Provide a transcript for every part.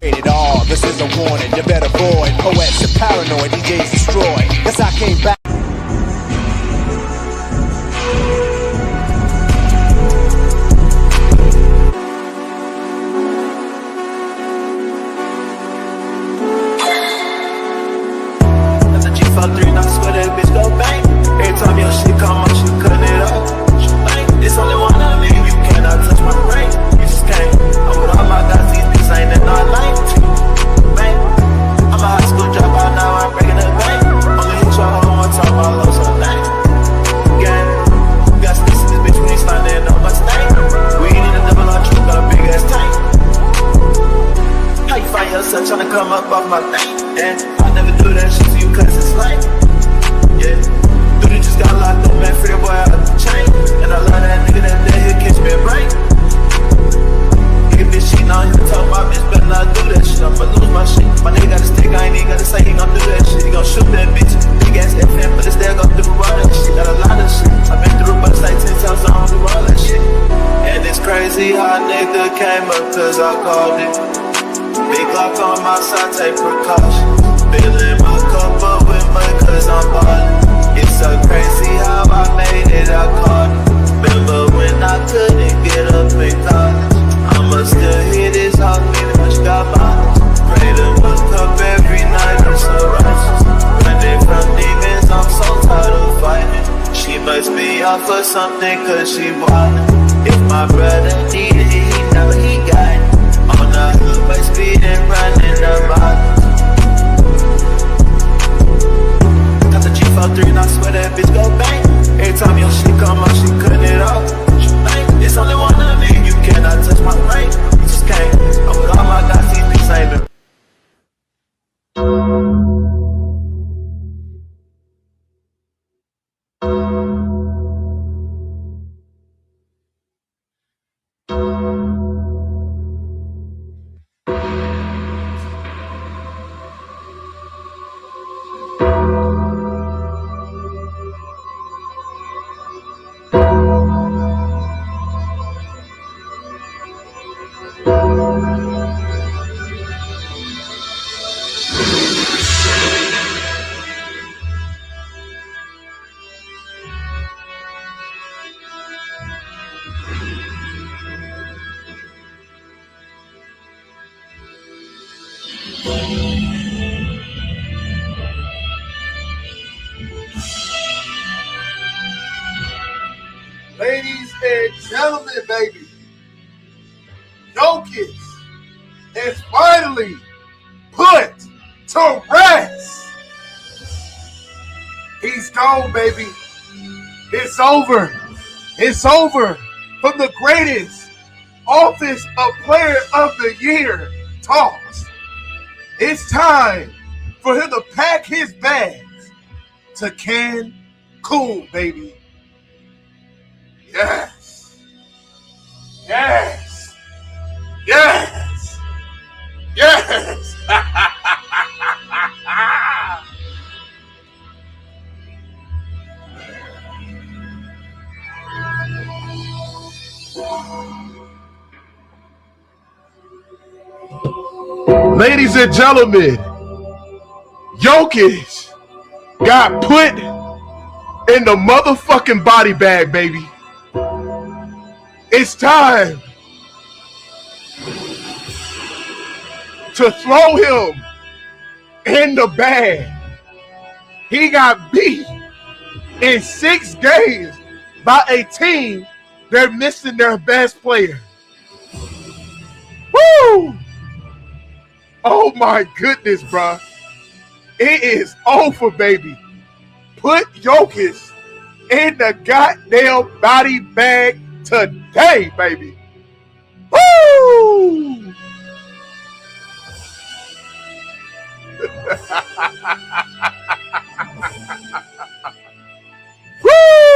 Rated R, this is a warning, you better avoid. Poets are paranoid, DJs destroy. Yes, I came back. That's a G53 and I swear that bitch go bang. Every time your shit come out, she cutting it up. She bang, it's only one of me. You cannot touch my brain. You just can't. I'm with all my guys, these bitches ain't in our lane. Bang. I'm a high school dropout now, I'm breaking the bank. Only hit your hoe one time, I love some thing. Gang. Got sticks in this bitch when he's standing on my stain. We need a double R truck, got a big ass tank. How you find yourself trying to come up off my thing? And I never do that shit to you cause it's lame. Yeah. Dude, you just got locked up, man, free boy out of the chain. And I love that nigga that day, he'll catch me a break. Nigga bitch cheating on him, talk my bitch, better not do that shit. I'ma lose my shit. My nigga got a stick, I ain't even gotta say he gon' do that shit. He gon' shoot that bitch. Big ass FM, but it's there, go through all that shit. Got a lot of shit. I've been through but it's like 10 times, I don't do all that shit. And it's crazy how a nigga came up cause I called it. Big Glock on my side, take precautions. Filling my cup up with mud cause I'm ballin'. It's so crazy how I made it, I caught it. Remember when I couldn't get up in college? I'ma still hear this all mean much got bottles. Pray to look up every night, I'm so righteous. Running from demons, I'm so tired of fighting. She must be off for something cause she wildin'. If my brother needed it, he know he got it. On the hood, by speed and running the bottles. Got the G53 and I swear that bitch go bang. Every time your shit come out, she cutting it off. She bang, it's only one of me. You cannot touch my brain. You just can't. I'm with all my guys, these bitches ain't been. Ladies and gentlemen, baby, Jokic is finally put to rest. He's gone, baby. It's over. It's over from the greatest Office of Player of the Year talks. It's time for him to pack his bags to Cancun, baby. Yes. Yes. Yes. Yes. Ladies and gentlemen, Jokic got put in the motherfucking body bag, baby. It's time to throw him in the bag. He got beat in 6 games by a team they're missing their best player. Woo! Oh my goodness, bruh. It is over, baby. Put Jokic in the goddamn body bag today, baby. Woo! Woo!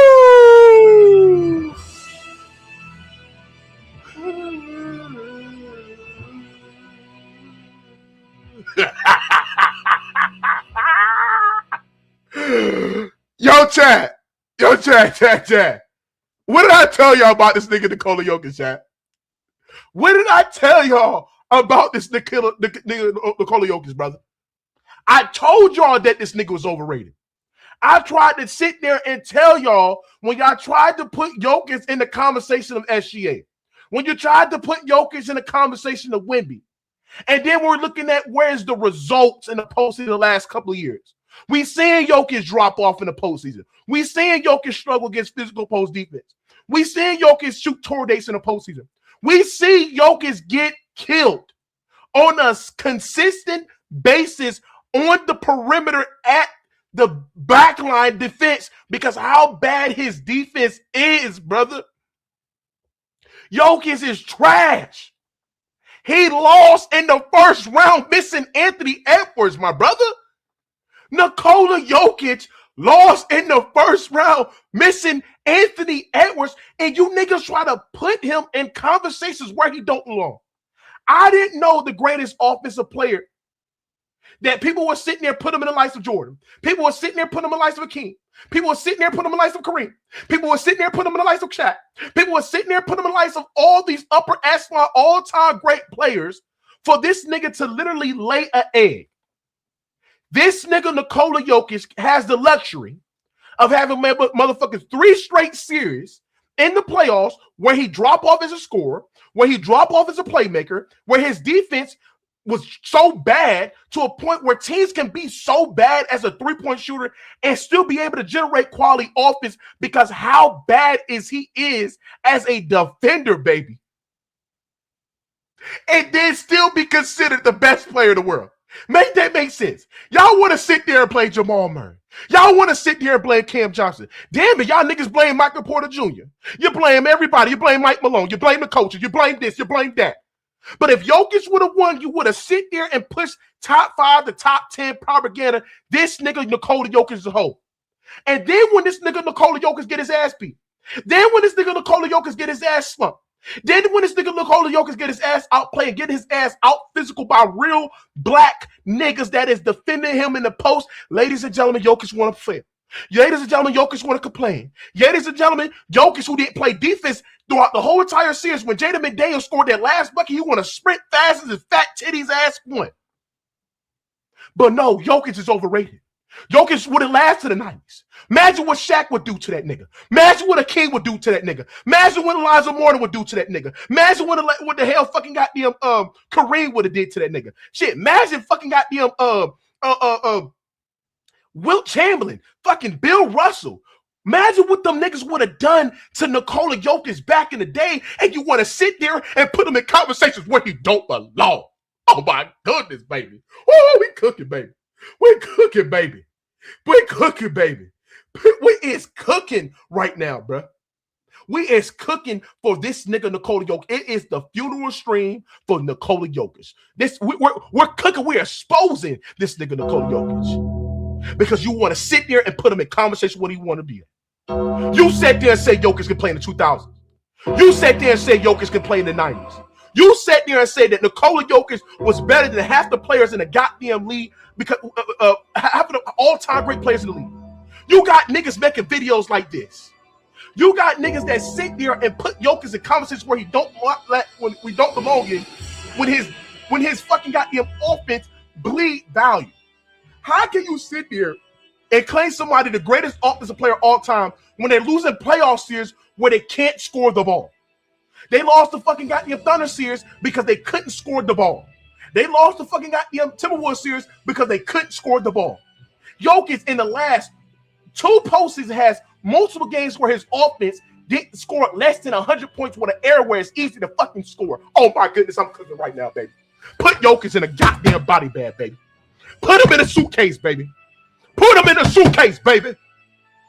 Yo, chat. What did I tell y'all about this nigga Nikola Jokic, chat? What did I tell y'all about this Nikola Jokic, brother. I told y'all that this nigga was overrated. I tried to sit there and tell y'all when y'all tried to put Jokic in the conversation of SGA, when you tried to put Jokic in the conversation of Wemby, and then we're looking at where's the results in the postseason the last couple of years. We seeing Jokic drop off in the postseason. We seeing Jokic struggle against physical post defense. We seeing Jokic shoot tour dates in the postseason. We see Jokic get killed on a consistent basis on the perimeter at the backline defense because how bad his defense is, brother. Jokic is trash. He lost in the first round missing Anthony Edwards, my brother. Nikola Jokic lost in the first round missing Anthony Edwards, and you niggas try to put him in conversations where he don't belong. I didn't know the greatest offensive player that people were sitting there, put him in the likes of Jordan. People were sitting there, put him in the likes of Akeem. People were sitting there, put him in the likes of Kareem. People were sitting there, put him in the likes of Shaq. People were sitting there, put him in the likes of all these upper echelon, all-time great players for this nigga to literally lay an egg. This nigga Nikola Jokic has the luxury of having motherfuckers 3 straight series in the playoffs where he drop off as a scorer, where he drop off as a playmaker, where his defense was so bad to a point where teams can be so bad as a 3-point shooter and still be able to generate quality offense because how bad he is as a defender, baby. And then still be considered the best player in the world. Make that make sense. Y'all want to sit there and play Jamal Murray. Y'all want to sit there and blame Cam Johnson. Damn it, y'all niggas blame Michael Porter Jr. You blame everybody. You blame Mike Malone. You blame the coaches. You blame this. You blame that. But if Jokic would have won, you would have sit there and pushed top 5 to top 10 propaganda. This nigga Nikola Jokic is a hoe. And then when this nigga Nikola Jokic get his ass beat, then when this nigga Nikola Jokic get his ass slumped, then when this nigga Nikola Jokic get his ass outplayed and get his ass out physical by real black niggas that is defending him in the post, ladies and gentlemen, Jokic want to fail. Ladies and gentlemen, Jokic want to complain. Ladies and gentlemen, Jokic, who didn't play defense throughout the whole entire series, when Jaden McDaniel scored that last bucket, he want to sprint fast as his fat titties ass went. But no, Jokic is overrated. Jokic would have lasted the 90s. Imagine what Shaq would do to that nigga. Imagine what a King would do to that nigga. Imagine what Elijah Morton would do to that nigga. Imagine what the hell fucking goddamn Kareem would have did to that nigga. Shit, imagine fucking goddamn Wilt Chamberlain, fucking Bill Russell. Imagine what them niggas would have done to Nikola Jokic back in the day, and you want to sit there and put him in conversations where he don't belong. Oh my goodness, baby. Oh, we cooking, baby. We cooking, baby. We cooking, baby. We is cooking right now, bro. We is cooking for this nigga Nikola Jokic. It is the funeral stream for Nikola Jokic. We're cooking. We're exposing this nigga Nikola Jokic because you want to sit there and put him in conversation what he want to be. You sat there and said Jokic can play in the 2000s. You sat there and said Jokic can play in the 90s. You sat there and said that Nikola Jokic was better than half the players in the goddamn league because half of the all-time great players in the league. You got niggas making videos like this. You got niggas that sit there and put Jokic in conversations where he don't when we don't belong in, when his fucking goddamn offense bleed value. How can you sit there and claim somebody the greatest offensive player of all time when they're losing playoff series where they can't score the ball? They lost the fucking goddamn Thunder series because they couldn't score the ball. They lost the fucking goddamn Timberwolves series because they couldn't score the ball. Jokic in the last 2 postseasons has multiple games where his offense didn't score less than 100 points with an error where it's easy to fucking score. Oh my goodness, I'm cooking right now, baby. Put Jokic in a goddamn body bag, baby. Put him in a suitcase, baby. Put him in a suitcase, baby.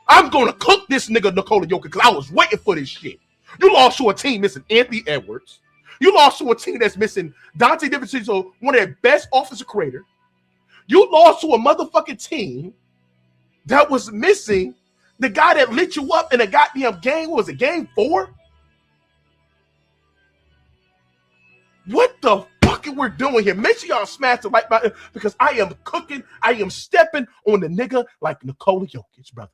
I'm going to cook this nigga Nikola Jokic because I was waiting for this shit. You lost to a team missing Anthony Edwards. You lost to a team that's missing Dante DiVincenzo, one of their best offensive creators. You lost to a motherfucking team that was missing the guy that lit you up in a goddamn game. What was it, game 4? What the fuck are we doing here? Make sure y'all smash the like button because I am cooking. I am stepping on the nigga like Nikola Jokic, brother.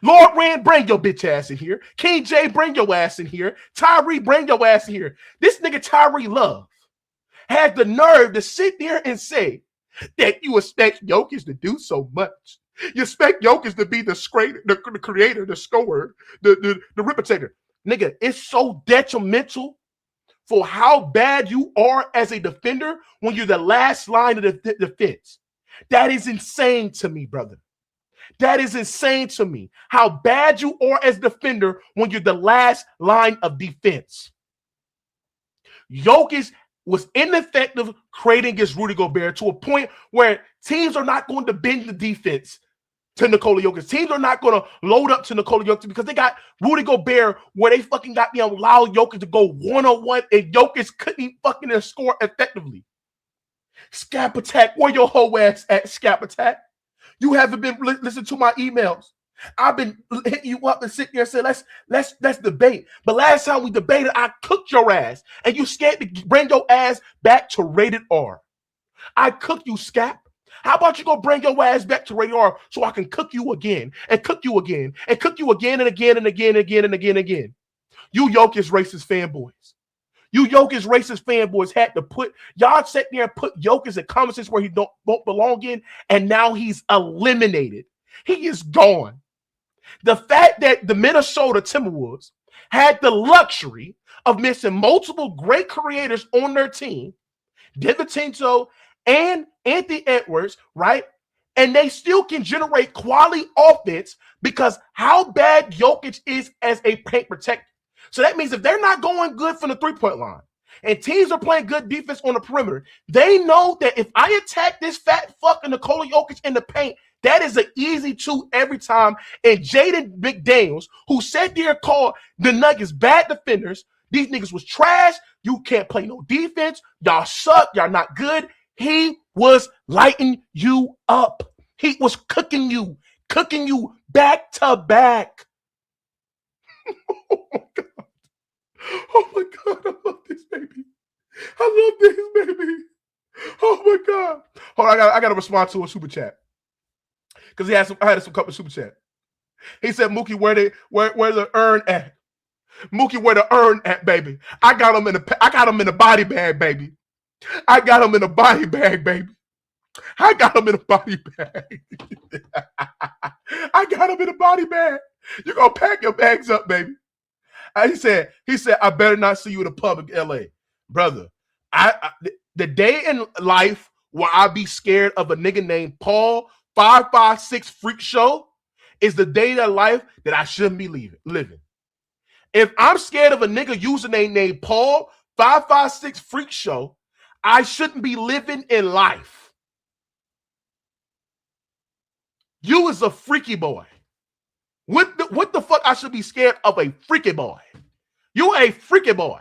Lord Rand, bring your bitch ass in here. King J, bring your ass in here. Tyree, bring your ass in here. This nigga Tyree Love had the nerve to sit there and say that you expect Jokic to do so much. You expect Jokic to be the creator, the scorer, the repetitor. Nigga, it's so detrimental for how bad you are as a defender when you're the last line of the defense. That is insane to me, brother. That is insane to me. How bad you are as a defender when you're the last line of defense. Jokic was ineffective creating against Rudy Gobert to a point where teams are not going to bend the defense to Nikola Jokic. Teams are not going to load up to Nikola Jokic because they got Rudy Gobert where they fucking got me allow Jokic to go one-on-one and Jokic couldn't fucking score effectively. Scap Attack, where your whole ass at, Scap Attack? You haven't been listening to my emails. I've been hitting you up and sitting there and saying, let's debate. But last time we debated, I cooked your ass. And you scared to bring your ass back to rated R. I cooked you, Scap. How about you go bring your ass back to rated R so I can cook you again and cook you again and cook you again and again and again and again and again and again. You Jokic racist fanboys. You Jokic racist fanboys had to put, y'all sat there and put Jokic in conversations where he don't belong in, and now he's eliminated. He is gone. The fact that the Minnesota Timberwolves had the luxury of missing multiple great creators on their team, DiVincenzo and Anthony Edwards, right? And they still can generate quality offense because how bad Jokic is as a paint protector. So that means if they're not going good from the three-point line and teams are playing good defense on the perimeter, they know that if I attack this fat fucking Nikola Jokic in the paint, that is an easy 2 every time. And Jaden McDaniels, who sat there and called the Nuggets bad defenders, these niggas was trash. You can't play no defense. Y'all suck. Y'all not good. He was lighting you up. He was cooking you back to back. Oh my God. Oh my God, I love this baby. I love this baby. Oh my God. Hold on, I gotta respond to a super chat. Because I had some couple super chat. He said, Mookie, where the urn at? Mookie, where the urn at, baby? I got him in a body bag, baby. I got him in a body bag, baby. I got him in a body bag. I got him in a body bag. You gonna pack your bags up, baby. He said, I better not see you in the pub in LA. Brother, the day in life where I be scared of a nigga named Paul 556 Freak Show is the day of life that I shouldn't be living. If I'm scared of a nigga username named Paul 556 Freak Show, I shouldn't be living in life. You is a freaky boy. What the fuck I should be scared of a freaky boy? You a freaky boy.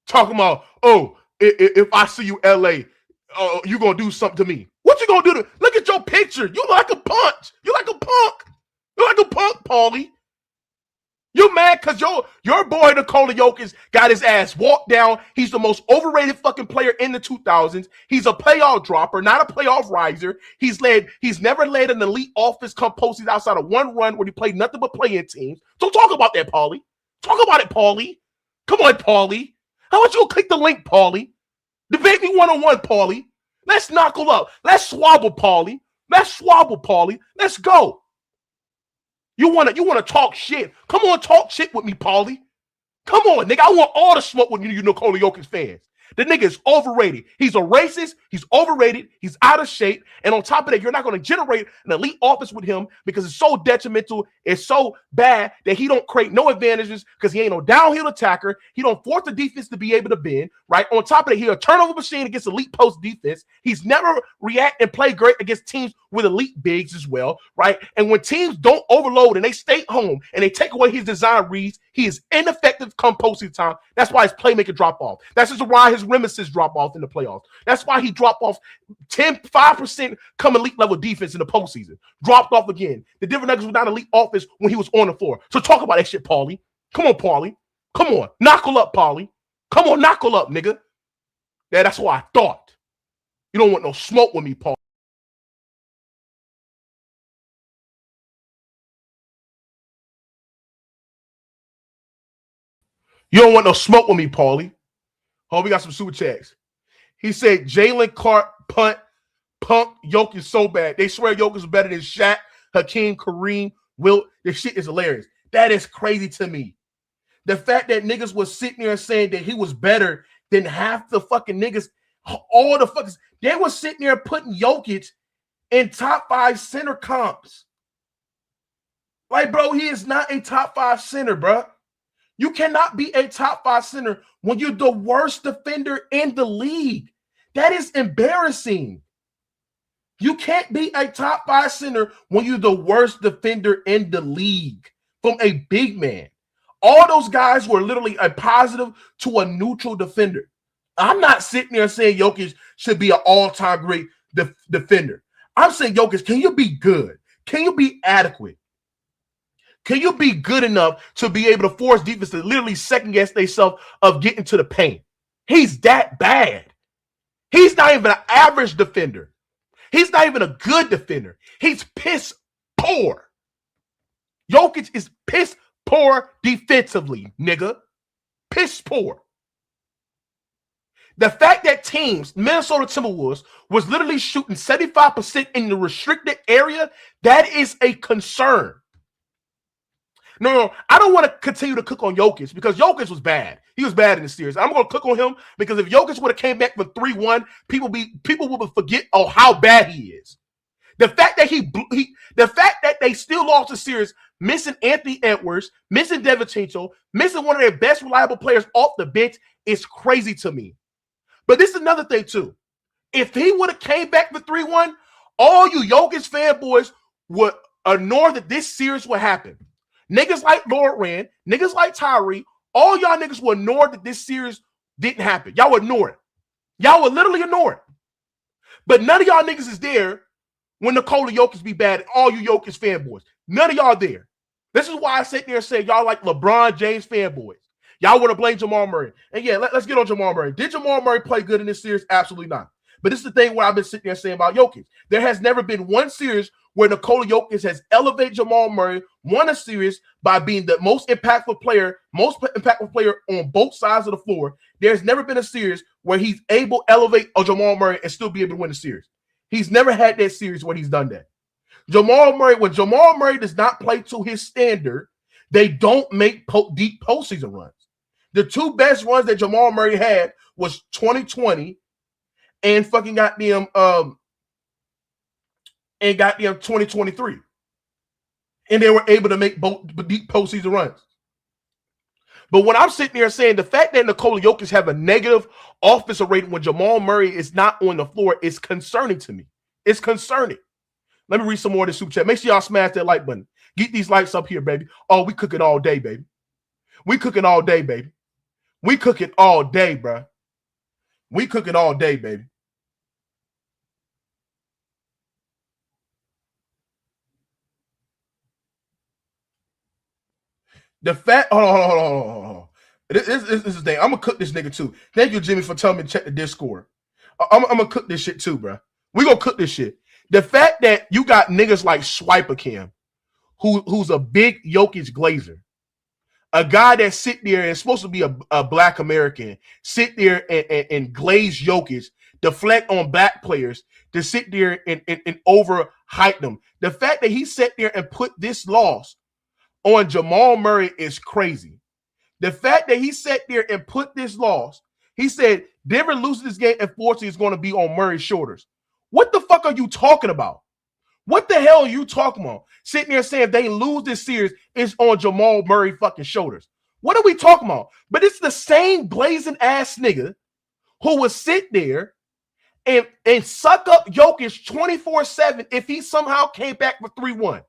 Talking about, oh, if I see you LA, you gonna do something to me. What you gonna do look at your picture? You like a punch. You like a punk. You like a punk, Paulie. You mad because your boy Nikola Jokic got his ass walked down. He's the most overrated fucking player in the 2000s. He's a playoff dropper, not a playoff riser. He's never led an elite offense come postseason outside of one run where he played nothing but playing teams. So talk about that, Paulie. Talk about it, Paulie. Come on, Paulie. How about you click the link, Paulie? Debate me one-on-one, Paulie. Let's knuckle up. Let's swabble, Paulie. Let's go. You wanna talk shit? Come on, talk shit with me, Paulie. Come on, nigga. I want all the smoke with you Nikola Jokic fans. The nigga is overrated. He's a racist. He's overrated. He's out of shape. And on top of that, you're not going to generate an elite offense with him because it's so detrimental. It's so bad that he don't create no advantages because he ain't no downhill attacker. He don't force the defense to be able to bend, right? On top of that, he's a turnover machine against elite post defense. He's never react and play great against teams with elite bigs as well, right? And when teams don't overload and they stay home and they take away his design reads, he is ineffective come postseason time. That's why his playmaker drop off. That's just why his reminiscence drop off in the playoffs. That's why he dropped off 5% come elite level defense in the postseason. Dropped off again. The Denver Nuggets was not elite offense when he was on the floor. So talk about that shit, Paulie. Come on, Paulie. Come on. Knuckle up, Paulie. Come on, knuckle up, nigga. Yeah, that's what I thought. You don't want no smoke with me, Paul. You don't want no smoke with me, Paulie. Oh, we got some super chats. He said Jaylen Clark punt Jokic so bad. They swear Jokic is better than Shaq, Hakeem, Kareem, Wilt. This shit is hilarious. That is crazy to me. The fact that niggas was sitting there saying that he was better than half the fucking niggas, all the fuckers, they was sitting there putting Jokic in top 5 center comps. Like, bro, he is not a top 5 center, bro. You cannot be a top 5 center when you're the worst defender in the league. That is embarrassing. You can't be a top 5 center when you're the worst defender in the league from a big man. All those guys were literally a positive to a neutral defender. I'm not sitting there saying Jokic should be an all-time great defender. I'm saying, Jokic, can you be good? Can you be adequate? Can you be good enough to be able to force defense to literally second-guess themselves of getting to the paint? He's that bad. He's not even an average defender. He's not even a good defender. He's piss poor. Jokic is piss poor defensively, nigga. Piss poor. The fact that teams, Minnesota Timberwolves, was literally shooting 75% in the restricted area, that is a concern. No, I don't want to continue to cook on Jokic because Jokic was bad. He was bad in the series. I'm going to cook on him because if Jokic would have came back for 3-1, people would forget how bad he is. The fact that they still lost the series, missing Anthony Edwards, missing Devin Tinto, missing one of their best reliable players off the bench is crazy to me. But this is another thing too. If he would have came back for 3-1, all you Jokic fanboys would ignore that this series would happen. Niggas like Lord Rand, niggas like Tyreek, all y'all niggas will ignore that this series didn't happen. Y'all would ignore it. Y'all would literally ignore it. But none of y'all niggas is there when Nikola Jokic be bad. All you Jokic fanboys. None of y'all there. This is why I sit there and say y'all like LeBron James fanboys. Y'all want to blame Jamal Murray. And yeah, let's get on Jamal Murray. Did Jamal Murray play good in this series? Absolutely not. But this is the thing where I've been sitting there saying about Jokic. There has never been one series where Nikola Jokic has elevated Jamal Murray, won a series by being the most impactful player on both sides of the floor. There's never been a series where he's able to elevate a Jamal Murray and still be able to win the series. He's never had that series where he's done that. When Jamal Murray does not play to his standard, they don't make deep postseason runs. The two best runs that Jamal Murray had was 2020 and fucking goddamn 2023. And they were able to make both deep postseason runs. But when I'm sitting there saying the fact that Nikola Jokic have a negative offensive rating when Jamal Murray is not on the floor is concerning to me. It's concerning. Let me read some more of the super chat. Make sure y'all smash that like button. Get these likes up here, baby. Oh, we cooking all day, baby. We cooking all day, baby. We cooking all day, bro. We cooking all day, baby. The fact, hold on. This is the thing. I'm gonna cook this nigga too. Thank you, Jimmy, for telling me to check the Discord. I'm gonna cook this shit too, bro. We gonna cook this shit. The fact that you got niggas like Swipa Cam, who's a big Jokic glazer, a guy that sit there and is supposed to be a black American, sit there and glaze Jokic, deflect on black players, to sit there and overhype them. The fact that he sat there and put this loss on Jamal Murray is crazy. The fact that he sat there and put this loss, he said Denver loses this game and fortunately is going to be on Murray's shoulders. What the fuck are you talking about? What the hell are you talking about? Sitting there saying if they lose this series, it's on Jamal Murray fucking shoulders. What are we talking about? But it's the same blazing ass nigga who would sit there and suck up Jokic 24/7 if he somehow came back for 3-1.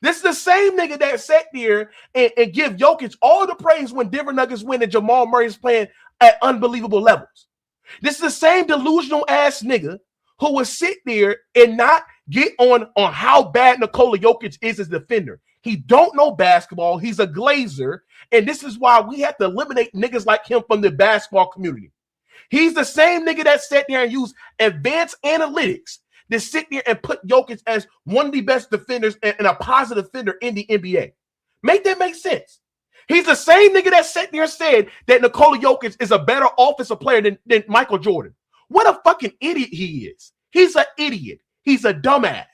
This is the same nigga that sat there and give Jokic all the praise when Denver Nuggets win and Jamal Murray is playing at unbelievable levels. This is the same delusional ass nigga who would sit there and not get on how bad Nikola Jokic is as a defender. He don't know basketball. He's a glazer. And this is why we have to eliminate niggas like him from the basketball community. He's the same nigga that sat there and used advanced analytics to sit there and put Jokic as one of the best defenders and a positive defender in the NBA. Make that make sense. He's the same nigga that sat there and said that Nikola Jokic is a better offensive player than Michael Jordan. What a fucking idiot he is. He's an idiot. He's a dumbass.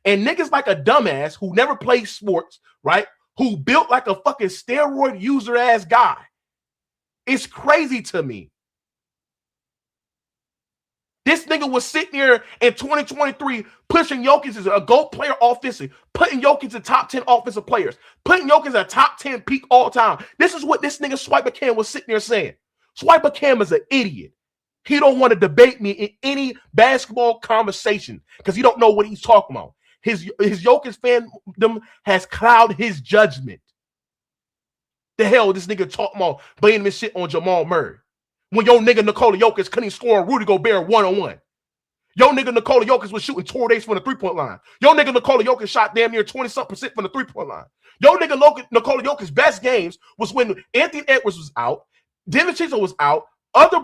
And niggas like a dumbass who never played sports, right? Who built like a fucking steroid user ass guy. It's crazy to me. This nigga was sitting here in 2023 pushing Jokic as a GOAT player offensively, putting Jokic in top 10 offensive players, putting Jokic as a top 10 peak all time. This is what this nigga Swipa Cam was sitting there saying. Swipa Cam is an idiot. He don't want to debate me in any basketball conversation because he don't know what he's talking about. His Jokic fandom has clouded his judgment. The hell this nigga talking about blaming this shit on Jamal Murray. When your nigga Nikola Jokic couldn't score Rudy Gobert one-on-one. Your nigga Nikola Jokic was shooting tornadoes from the three-point line. Your nigga Nikola Jokic shot damn near 20-something% from the three-point line. Your nigga Nikola Jokic's best games was when Anthony Edwards was out, Dennis Chisholm was out, other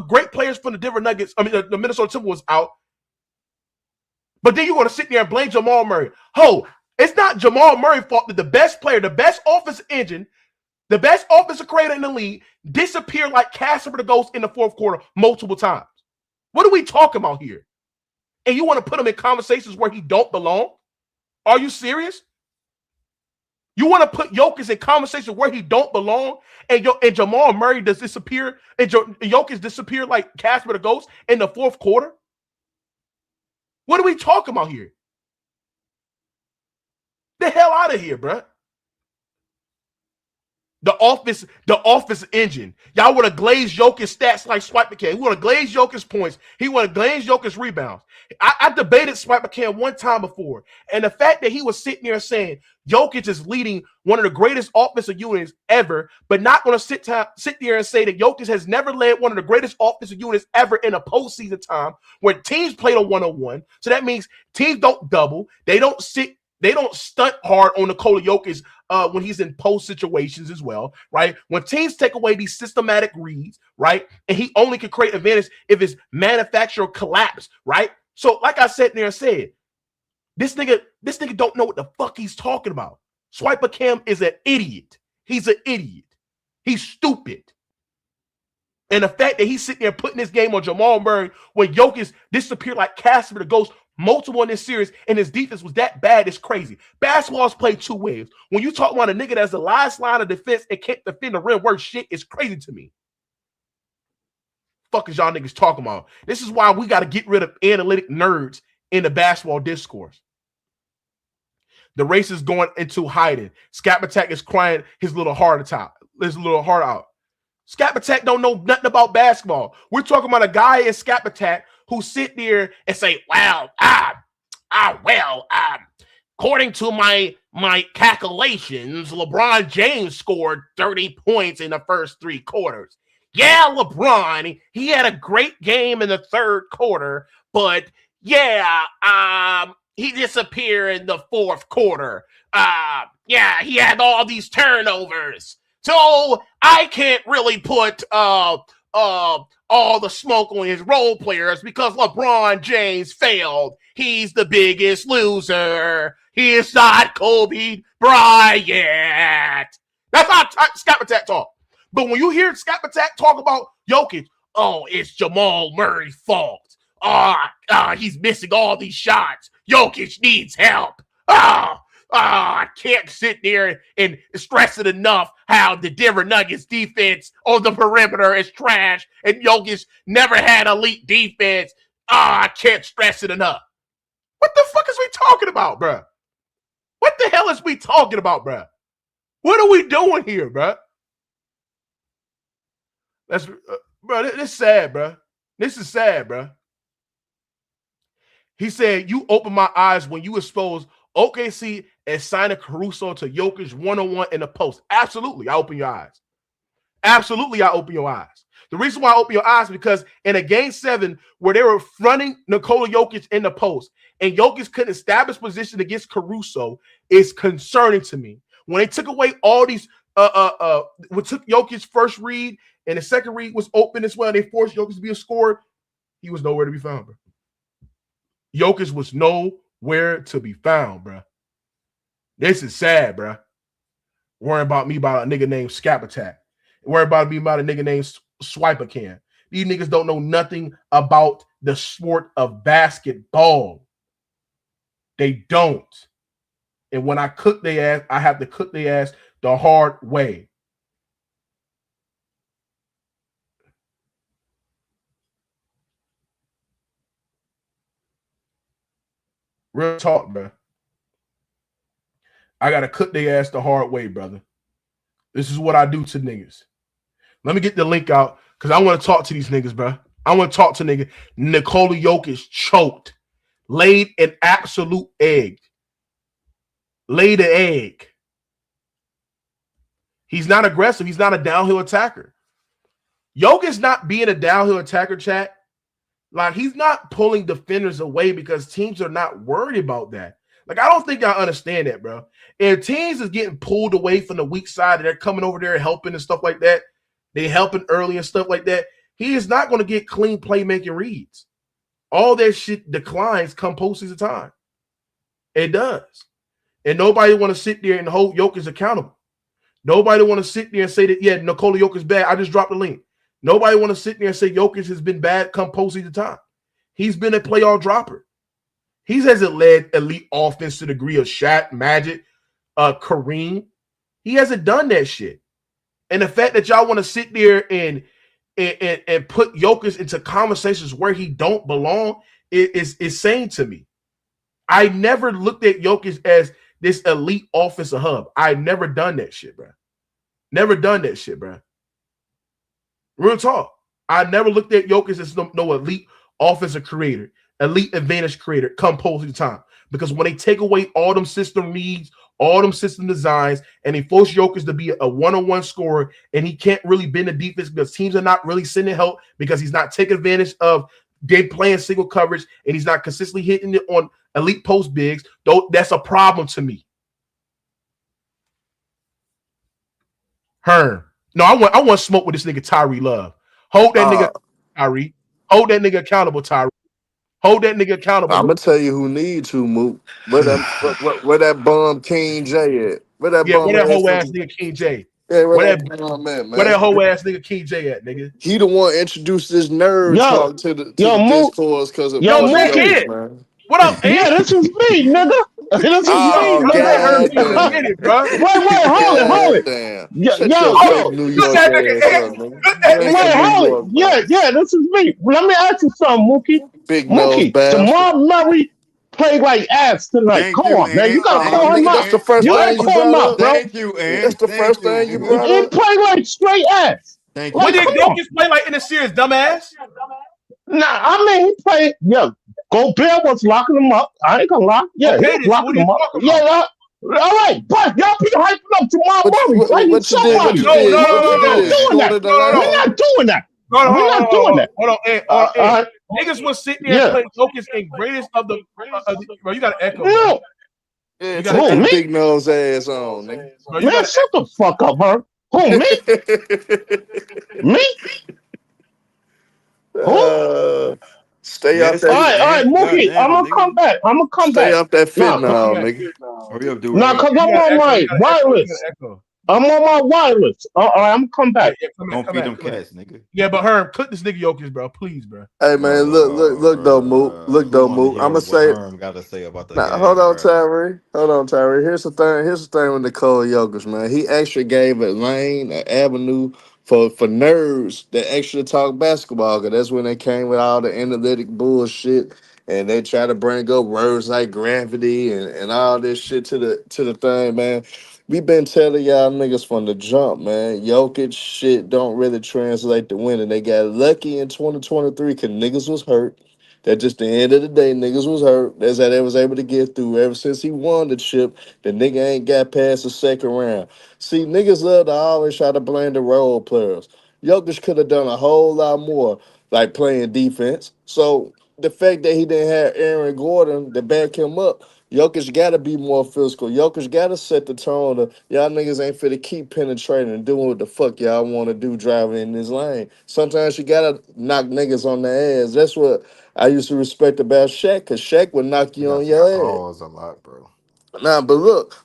great players from the Denver Nuggets, the Minnesota Timberwolves was out. But then you're going to sit there and blame Jamal Murray. It's not Jamal Murray's fault that the best player, the best offensive engine, the best offensive creator in the league disappeared like Casper the Ghost in the fourth quarter multiple times. What are we talking about here? And you want to put him in conversations where he don't belong? Are you serious? You want to put Jokic in conversations where he don't belong, and Jamal Murray does disappear, and Jokic disappear like Casper the Ghost in the fourth quarter? What are we talking about here? The hell out of here, bro. The office engine. Y'all want to glaze Jokic stats like Swipa Cam. He want to glaze Jokic points. He want to glaze Jokic rebounds. I debated Swipa Cam one time before, and the fact that he was sitting there saying Jokic is leading one of the greatest offensive units ever, but not going to sit there and say that Jokic has never led one of the greatest offensive units ever in a postseason time where teams played a one-on-one. So that means teams don't double. They don't stunt hard on Nikola Jokic when he's in post situations as well, right? When teams take away these systematic reads, right? And he only can create advantage if his manufacturer collapse, right? So like I said there and said, this nigga don't know what the fuck he's talking about. Swipa Cam is an idiot. He's an idiot. He's stupid. And the fact that he's sitting there putting this game on Jamal Murray when Jokic disappeared like Casper the Ghost multiple in this series, and his defense was that bad, it's crazy. Basketball's played two ways. When you talk about a nigga that's the last line of defense and can't defend the rim, worse shit, it's crazy to me. Fuck is y'all niggas talking about? This is why we got to get rid of analytic nerds in the basketball discourse. The race is going into hiding. Scap Attack is crying his little heart out. Scap Attack don't know nothing about basketball. We're talking about a guy in Scap Attack who sit there and say, according to my calculations, LeBron James scored 30 points in the first three quarters. Yeah, LeBron, he had a great game in the third quarter, but he disappeared in the fourth quarter. He had all these turnovers. So I can't really put all the smoke on his role players because LeBron James failed. He's the biggest loser. He is not Kobe Bryant. That's how Scap Attack talk. But when you hear Scap Attack talk about Jokic, it's Jamal Murray's fault. He's missing all these shots. Jokic needs help. I can't sit there and stress it enough how the Denver Nuggets defense on the perimeter is trash and Jokic never had elite defense. I can't stress it enough. What the fuck is we talking about, bruh? What the hell is we talking about, bruh? What are we doing here, bruh? This is sad, bruh. This is sad, bruh. He said, you open my eyes when you expose OKC and signing Caruso to Jokic one-on-one in the post. Absolutely, I open your eyes. Absolutely, I open your eyes. The reason why I open your eyes is because in a game 7 where they were fronting Nikola Jokic in the post and Jokic couldn't establish position against Caruso is concerning to me. When they took away all these, we took Jokic's first read and the second read was open as well, and they forced Jokic to be a scorer, he was nowhere to be found, bro. Jokic was nowhere to be found, bro. This is sad, bro. Worrying about me about a nigga named Scap Attack. Worrying about me about a nigga named Swipa Cam. These niggas don't know nothing about the sport of basketball. They don't. And when I cook their ass, I have to cook their ass the hard way. Real talk, bro. I gotta cook their ass the hard way, brother. This is what I do to niggas. Let me get the link out because I want to talk to these niggas, bro. I want to talk to niggas. Nikola Jokic choked, laid an absolute egg. Laid an egg. He's not aggressive. He's not a downhill attacker. Jokic's not being a downhill attacker, chat. Like, he's not pulling defenders away because teams are not worried about that. Like, I don't think I understand that, bro. If teams is getting pulled away from the weak side and they're coming over there and helping and stuff like that, they helping early and stuff like that, he is not going to get clean playmaking reads. All that shit declines come postseason time. It does. And nobody want to sit there and hold Jokic accountable. Nobody want to sit there and say that, yeah, Nikola Jokic is bad. I just dropped the link. Nobody want to sit there and say Jokic has been bad come postseason time. He's been a playoff dropper. He hasn't led elite offense to the degree of Shaq, Magic, Kareem. He hasn't done that shit. And the fact that y'all want to sit there and put Jokic into conversations where he don't belong is insane to me. I never looked at Jokic as this elite offensive hub. I've never done that shit, bro. Never done that shit, bro. Real talk. I never looked at Jokic as no elite offensive creator, elite advantage creator come postseason time. Because when they take away all them system reads, all them system designs, and they force Jokic to be a one-on-one scorer, and he can't really bend the defense because teams are not really sending help because he's not taking advantage of they playing single coverage, and he's not consistently hitting it on elite post bigs, though that's a problem to me. Herm. No, I want to smoke with this nigga Tyreek Love. Hold that nigga, Tyreek. Hold that nigga accountable, Tyreek. Hold that nigga accountable. I'm gonna tell you who need to move. Where that bum King J at? Where that where that whole ass nigga King J? Yeah, where that bum at, man? Where that whole ass nigga King J at, nigga? He the one introduced this nerd talk to the discourse because of Mookie, man. What up, Ant? Yeah, this is me, nigga. This is me, God, nigga. damn. Bro. Wait, hold it. Damn. Yo, New York ass up, hold it. Yeah, this is me. Let me ask you something, Mookie. Big nose bastard. Jamal Murray played like ass tonight. Come on, man. You gotta call him out. That's the first thing you brought up, bro. Thank you, Ant. That's the first thing you brought He up. played like straight ass. Thank you. What did Jokic play like in the series, dumbass? Nah, I mean, he played, Gobert was locking him up. I ain't gonna lie. Yeah, Okay, he was locking him up. about? Yeah, all right, but y'all be hyping up Jamal Murray. What you did? We're not doing that. We're not doing that. Hold on, niggas was sitting there and playing Jokic and greatest of the bro, you got to echo. No. Yeah, take that big nose ass on, nigga. Bro, Man, shut the fuck up, bro. Who, me? Me? Stay off that. All right, Mookie. I'm gonna come back. Stay off that fit now, nigga. Hurry up, dude. Nah, cause I'm on my wireless. I'm on my wireless. All right, I'm gonna come back. Don't feed them cats, nigga. Yeah, but Herm, cook this nigga Jokic, bro. Please, bro. Hey man, look though, Mook. Look though, Mook. I'm gonna say. Gotta say about the Hold on, Tyree. Here's the thing with Nikola Jokic, man. He actually gave a lane, an avenue for nerds that actually talk basketball. Cause that's when they came with all the analytic bullshit, and they try to bring up words like gravity and all this shit to the thing, man. We been telling y'all niggas from the jump, man. Jokic shit don't really translate to winning. They got lucky in 2023 because niggas was hurt. That just the end of the day, niggas was hurt. That's how they was able to get through. Ever since he won the chip, the nigga ain't got past the second round. See, niggas love to always try to blame the role players. Jokic could have done a whole lot more, like playing defense. So the fact that he didn't have Aaron Gordon to back him up, Jokic got to be more physical. Jokic got to set the tone of y'all niggas ain't fit to keep penetrating and doing what the fuck y'all want to do driving in this lane. Sometimes you got to knock niggas on the ass. That's what I used to respect about Shaq, because Shaq would knock you on your ass. A lot, bro. Nah, but look,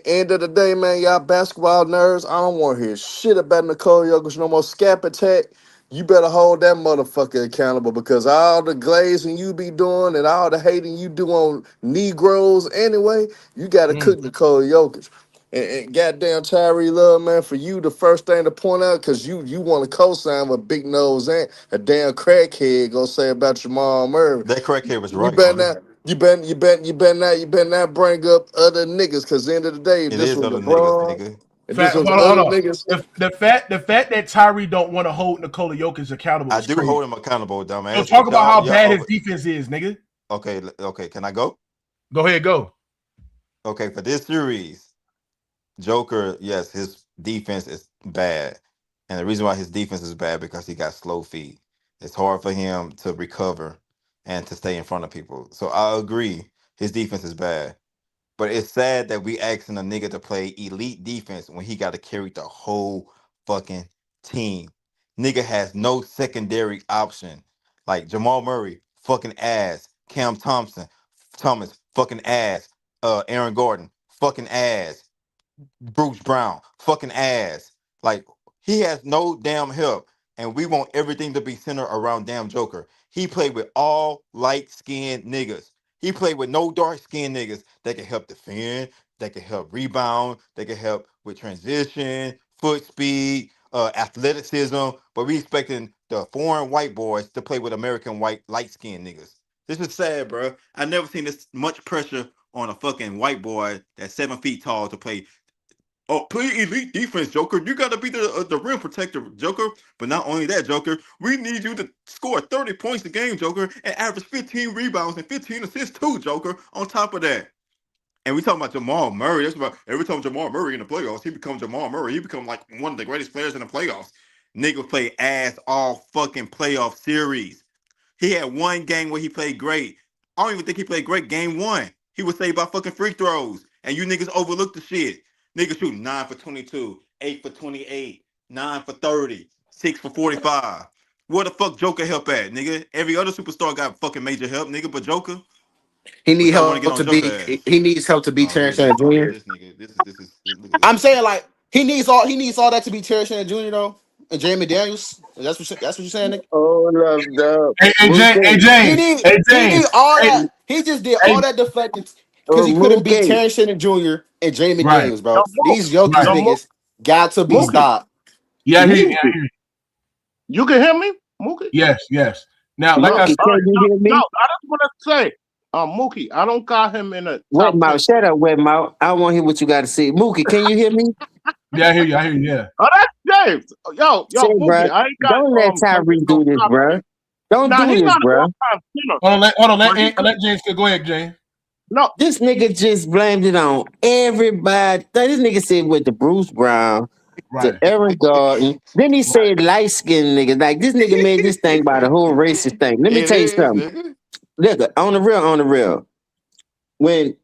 end of the day, man, y'all basketball nerds, I don't want to hear shit about Nikola Jokic no more. Scap attack. you better hold that motherfucker accountable because all the glazing you be doing and all the hating you do on Negroes anyway, you got to cook Nikola Jokic. And goddamn Tyree Love, man, for you, the first thing to point out, because you want to co-sign what Big Nose ain't a damn crackhead gonna say about Jamal Murray. That crackhead was You right, better brother. not. You better not bring up other niggas, cause at the end of the day, It this is was other niggas, LeBron, nigga. and this was Hold other on. niggas. The fact that Tyree don't want to hold Nikola Jokic accountable I is do crazy. hold him accountable, So dumbass. talk But about how y'all bad his over. defense is, nigga. Okay. Can I go? Go ahead, go. Okay, for this series, Joker, yes, his defense is bad. And the reason why his defense is bad because he got slow feet. It's hard for him to recover and to stay in front of people. So I agree, his defense is bad. But it's sad that we asking a nigga to play elite defense when he got to carry the whole fucking team. Nigga has no secondary option. Like Jamal Murray, fucking ass. Cam Thomas, fucking ass. Aaron Gordon, fucking ass. Bruce Brown, fucking ass. Like he has no damn help, and we want everything to be centered around damn Joker. He played with all light skinned niggas. He played with no dark skinned niggas that can help defend, that can help rebound, that can help with transition, foot speed, athleticism. But we expecting the foreign white boys to play with American white light skinned niggas. This is sad, bro. I never seen this much pressure on a fucking white boy that's 7 feet tall to play. Oh, play elite defense, Joker. You gotta be the rim protector, Joker. But not only that, Joker, we need you to score 30 points a game, Joker, and average 15 rebounds and 15 assists too, Joker. On top of that, and we talking about Jamal Murray. That's about every time Jamal Murray in the playoffs, he becomes Jamal Murray. He become like one of the greatest players in the playoffs. Nigga play ass all fucking playoff series. He had one game where he played great. I don't even think he played great game one. He was saved by fucking free throws. And you niggas overlooked the shit. Niggas shooting 9 for 22, 8 for 28, 9 for 30, 6 for 45. Where the fuck Joker help at, nigga? Every other superstar got fucking major help, nigga, but Joker? He But need y'all want to help get to on be. Joker ass. He needs help to be Oh, here Terrence this Shannon look at Jr. this nigga. Look at I'm this. saying like he needs all that to be Terrence Shannon Jr. though, and Jamie Daniels. That's what you're saying, Nick? Oh, love, dog. Hey, Mookie. He James. need Hey, he need James. all Hey, that. He just did hey, all that deflecting because he couldn't beat Mookie. Terrence Shannon Jr. and Jamie right, Daniels, No, bro. Mookie. These Jokic right. No, niggas got to be Mookie. stopped. Yeah, I hear you. Mookie. You can hear me, Mookie? Yes. Now, like I Look, said, Mookie, can you hear no, me? I just want to say, Mookie, I don't got him in the Wet top 10. mouth, shut up, wet mouth. I want to hear what you got to say. Mookie, can you hear me? yeah, I hear you. Yeah. Oh, that's James. Yo, Say, Mookie, bro, I ain't got don't let Jokic Tyree no do this, top bro. 10. Don't Now, do he this, not an bro. all-time center, Hold on. but he could, Let James go ahead, James. no, This nigga just blamed it on everybody. This nigga said with the Bruce Brown to Right. Aaron Gordon. Then he said light skinned niggas. Like this nigga made this thing about the whole racist thing. Let me It tell you is, something. nigga. Look, on the real. When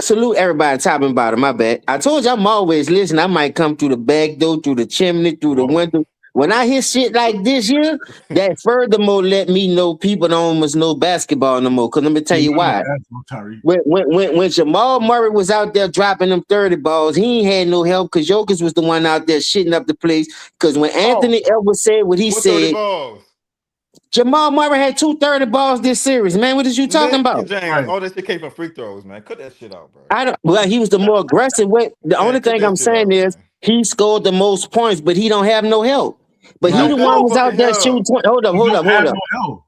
salute everybody top and bottom, my bad. I told you I'm always listening. I might come through the back door, through the chimney, through the Whoa. window. When I hear shit like this here, that furthermore let me know people don't almost know basketball no more. Cause let me tell You you know why. that's no Tyree. When Jamal Murray was out there dropping them 30 balls, he ain't had no help because Jokic was the one out there shitting up the place. Because when oh, Anthony Edwards said what he What 30 said, balls? Jamal Murray had 230 balls this series. Man, what is you talking Nigga, about? James, Right. all that shit came from free throws, man. Cut that shit out, bro. I don't. Well, he was the more aggressive way. The Man, only cut thing I'm that shit saying out, is man. he scored the most points, but he don't have no help. But He he don't the Right. got one no was out fucking there shooting. help. 20, hold up, You hold don't up, hold have up, no help.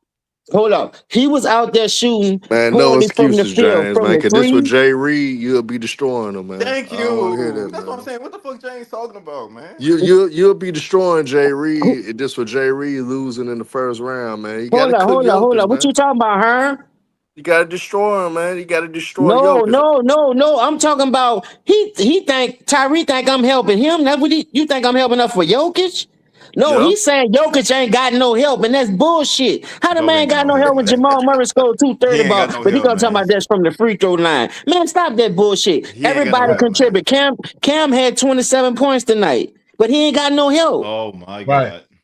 hold up. He was out there shooting Man, no poorly from the excuses, field, James, from man. the Cause this with three. Jay Reed, you'll be destroying him, man. Thank I don't want to hear you. that, That's what I'm man. saying. What the fuck James talking about, man? You'll be destroying Jay Reed. This with Jay Reed losing in the first round, man. You got to cook Hold Jokic, up. What man. you talking about, her? You got to destroy him, man. You got to destroy No, Jokic. I'm talking about he think Tyree think I'm helping him. That's what you think I'm helping up for Jokic? No, Yeah. he's saying Jokic ain't got no help, and that's bullshit. How the Joker man ain't got got no no help help, when man. Jamal Murray scored He 230 ain't ball? got no But he help, gonna talk man. about that's from the free throw line. Man, stop that bullshit. He ain't got no Everybody help, man. contribute. Cam had 27 points tonight, but he ain't got no help. Oh my Right. God.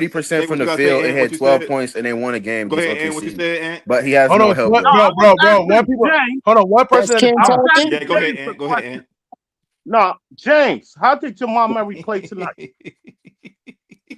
30% from what you the gotta field say, and Ant, what had you 12 said? points and they won a game Go against ahead, Ant, what you OKC. said, Ant. But he has Hold no on, help bro, though. One people. James. Hold on, one That's person at a Ken time. talking. Yeah, go ahead, James a Ant. Go ahead, question. Ant. No, James, how did Jamal Murray play tonight?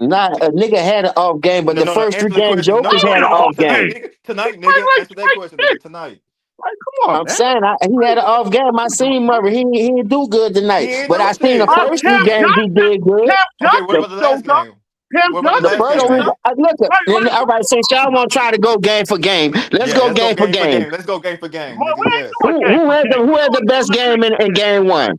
Nah, a nigga had an off game, but No, the no, no. first three Answer the games, question. No, Jokic no, had an no. off Tonight, game. nigga. Tonight, Like, nigga. Answer that question, nigga. shit. Tonight. Like, come on, I'm man. saying he had an off game. I seen Murray. He didn't do good He tonight. ain't But do I seen the shit. What first about the three Cam last games game? he Johnson, did good. Cam Okay, what The, Johnson about the last showed up. game? Cam What about the the Johnson last first game, showed three. up. Ant? Look, all right. Since y'all want to try to go game for game, let's Yeah, go let's go game for game for game. game. Let's go game for game, Well, nigga. we ain't Yes. doing game for game. Who We had doing the best game elimination. in game one?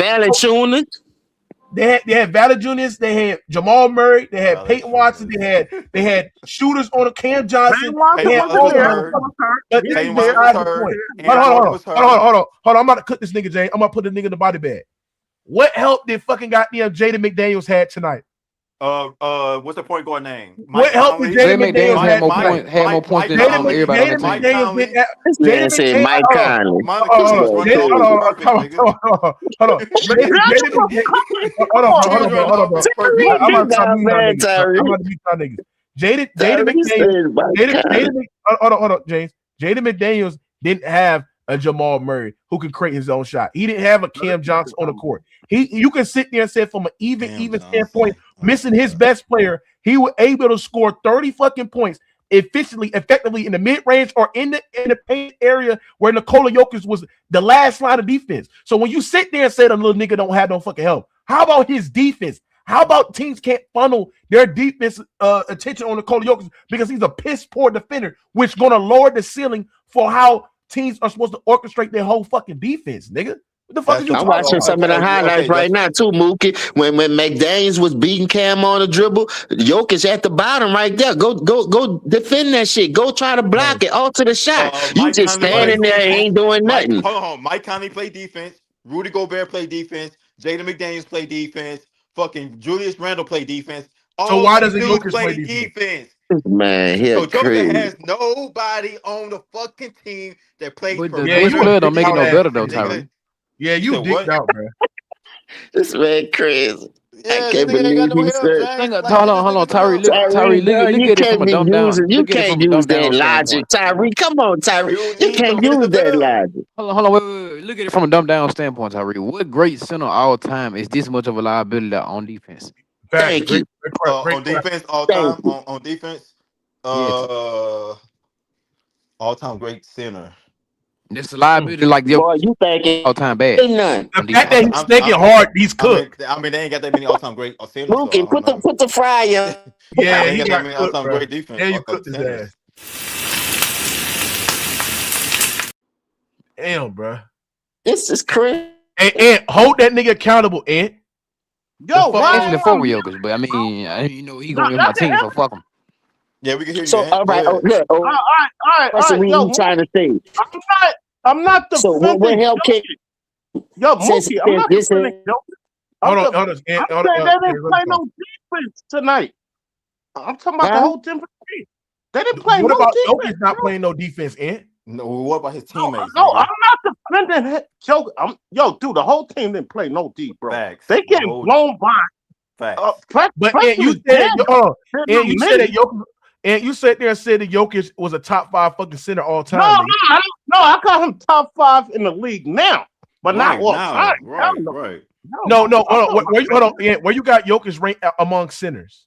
Valanciunas. They had Valanciunas, they had Jamal Murray, they had Peyton Watson, they had shooters on a Cam Johnson. Peyton They had all Watson the was hurt. But this Peyton is Watson was beside the hurt. point. Aaron Gordon was hurt. Hold on. I'm about to cut this nigga, Jay. I'm gonna put the nigga in the body bag. What help did fucking goddamn Jaden McDaniels had tonight? What's the point guard name? What help did Jay Jaden McDaniels McDaniels had had more tonight? points than everybody on Jaden that team. McDaniels didn't have. This Jaden man said McDaniels. Mike Conley. Monica was running Jaden, the offense perfect, nigga. hold on. Jaden McDaniels. Hold on, bro. Tyreek I'm about did to not mute y'all bad, niggas. I'm Tyreek. about to mute y'all niggas. Jaden Tyreek said McDaniels. Mike Conley. Hold on, James. Jaden McDaniels didn't have a Jamal Murray who could create his own shot. He didn't have a Cam Johnson on the court. You can sit there and say from an even standpoint, missing his best player, he was able to score 30 fucking points effectively in the mid-range or in the paint area where Nikola Jokic was the last line of defense. So when you sit there and say the little nigga don't have no fucking help, how about his defense? How about teams can't funnel their defense attention on Nikola Jokic because he's a piss poor defender, which going to lower the ceiling for how teams are supposed to orchestrate their whole fucking defense, nigga. What the fuck are you I'm talking watching about? some of the highlights right now too, Mookie. When McDaniels was beating Cam on the dribble, Jokic at the bottom right there. Go defend that shit. Go try to block it. Alter the shot. You just standing there and ain't doing nothing. Hold on. Mike Conley played defense. Rudy Gobert played defense. Jaden McDaniels played defense. Fucking Julius Randle played defense. So why doesn't Jokic play defense? Man, So Joker Joker has nobody on the fucking team that plays But for the best player don't make it no better though, Tyreek. Yeah, you dicked out, bro. This man crazy. Yeah, I can't believe he said. Hold on, Tyreek. Tyreek, look at it from a dumb down. You can't use that logic, Tyreek. Come on, Tyreek. You can't use that logic. Hold on, wait. Look at it from a dumb down standpoint, Tyreek. What great center all time is this much of a liability on defense? Thank you. On defense, all time. On defense, all time great center. It's a liability like the you thinking all time bad. Ain't none. The fact that he's thinking hard, he's cooked. I mean, they ain't got that many all time great centers. Mookie, put the fryer. Yeah, they he ain't got that many cooked, all time bro. great defense. Yeah, you cooked his ass. Damn, bro. This is crazy. And hold that nigga accountable, Ant. Yo, Actually, for Jokic, but I mean, he gonna be my team, so fuck him. Yeah, we can hear you. So all right, all right. What's you trying to say? I'm not So defending. what help can? Yo, Mookie, I'm not defending Jokic. Hold on, I'm saying they didn't play no defense tonight. I'm talking about the whole team. They didn't play What no about defense. Jokic not playing no defense, Ant? No, what about his teammates? No, I'm not defending Jokic. Dude, the whole team didn't play no D, bro. Facts. They get blown by. Facts. But Ant, you said that Jokic. And you sat there and said that Jokic was a top 5 fucking center all time. I got him top 5 in the league now, but not all time. Right. No, hold on. Hold on. Yeah, where you got Jokic ranked among centers?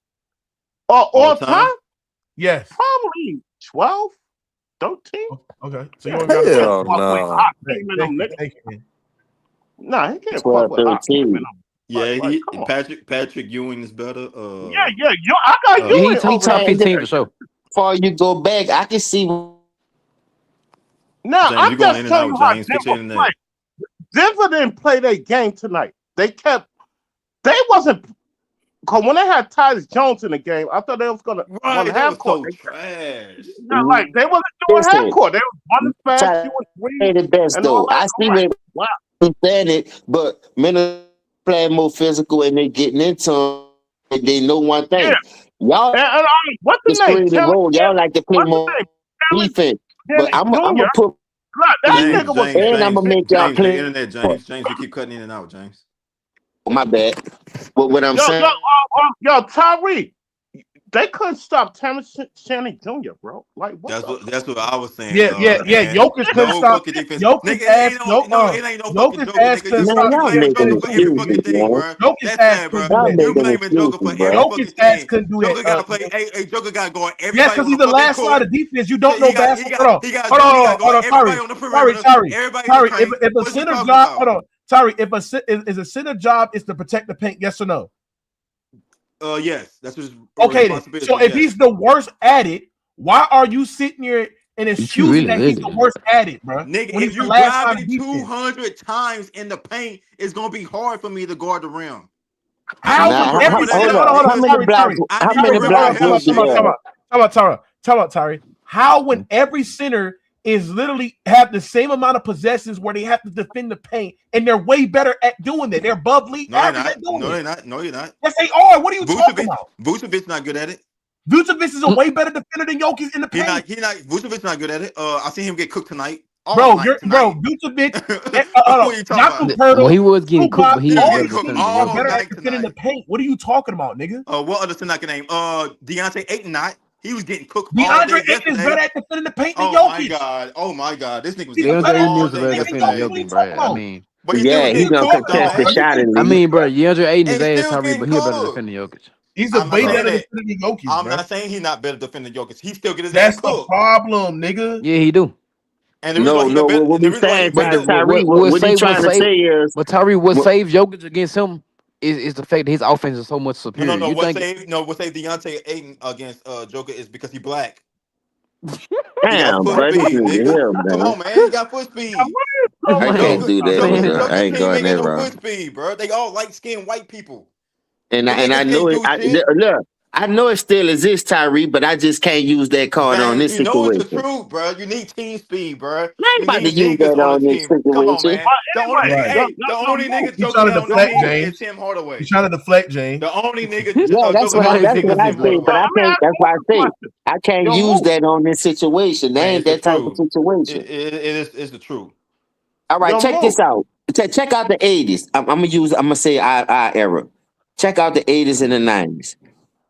All time? Yes. Probably 12, 13. Okay. So you Hell no. Nah, he can't fuck with 13. Yeah, Patrick Ewing is better. Yeah, I got Ewing. He top 15 for sure. Before you go back, I can see. Now I'm just telling you how Denver played. Denver didn't play their game tonight. They wasn't. Cause when they had Tyus Jones in the game, I thought they was gonna run half court. So trash. Like they wasn't doing half court. They was running fast. The best though. I see where you said it, but men playing more physical and they getting into it. They know one thing. Yeah. Y'all, what's the name? Y'all like to play more defense. But I'm gonna put. James, I'm gonna make y'all play. Internet, James, you keep cutting in and out, James. My bad. But what I'm saying, Tyreek, they couldn't stop Terrence Shannon Jr., bro. Like that's what I was saying. Yeah. Jokic couldn't stop. Jokic ass couldn't do that. Joker gotta play. Hey, Joker gotta go on everybody. Yes, because he's the last line of defense. You don't know basketball. Hold on. Sorry. If a center job, hold on. Sorry, if a center job is to protect the paint, yes or no? Yes, that's what. Okay, then. So if he's the worst at it, why are you sitting here and excusing that he's the worst at it, bro? Nigga, if you drive it 200 times in the paint, it's gonna be hard for me to guard the rim. How many blocks? How when every center is literally have the same amount of possessions where they have to defend the paint, and they're way better at doing that. They're above league average at doing it. No, they're not. No, you're not. Yes, they are. What are you talking about? Vucevic not good at it. Vucevic is a way better defender than Jokic in the paint. Vucevic's not good at it. I seen him get cooked tonight. Vucevic. What are you talking about? Well, he was getting cooked, but he was better cooked defending the paint. What are you talking about, nigga? What other thing I can name? DeAndre Ayton not. He was getting cooked. DeAndre Ayton is better at defending the paint than Jokic. Oh my god! This nigga was DeAndre Ayton is better at defending Jokic, bro. I mean, but he's gonna contest the shot in the I mean, bro, DeAndre Ayton is ass Tyreek, but he's better defending Jokic. He's a way better defending Jokic. I'm not saying he's not better defending Jokic. He still get his ass cooked. That's the problem, nigga. Yeah, he do. And what we saying, Tyreek, what he trying to say is, but Tyreek, what saves Jokic against him is the fact that his offense is so much superior. No. What saved DeAndre Ayton against Joker is because he black. Damn, buddy. Come on, man. He got foot speed. I can't do that. I ain't going that route. Foot speed, bro. They all light-skinned white people. And I know it. Look, I know it still exists, Tyreek, but I just can't use that card on this situation. You know it's the truth, bro. You need team speed, bro. I ain't about to use that on this situation. Come on, man. The only nigga Joker don't know is Tim Hardaway. He's trying to deflect, James. The only nigga. Yeah, that's what I say. But I think that's why I say I can't use that on this situation. That ain't that type of situation. It's the truth. All right, check this out. Check out the 80s. I'm gonna say our era. Check out the 80s and the 90s.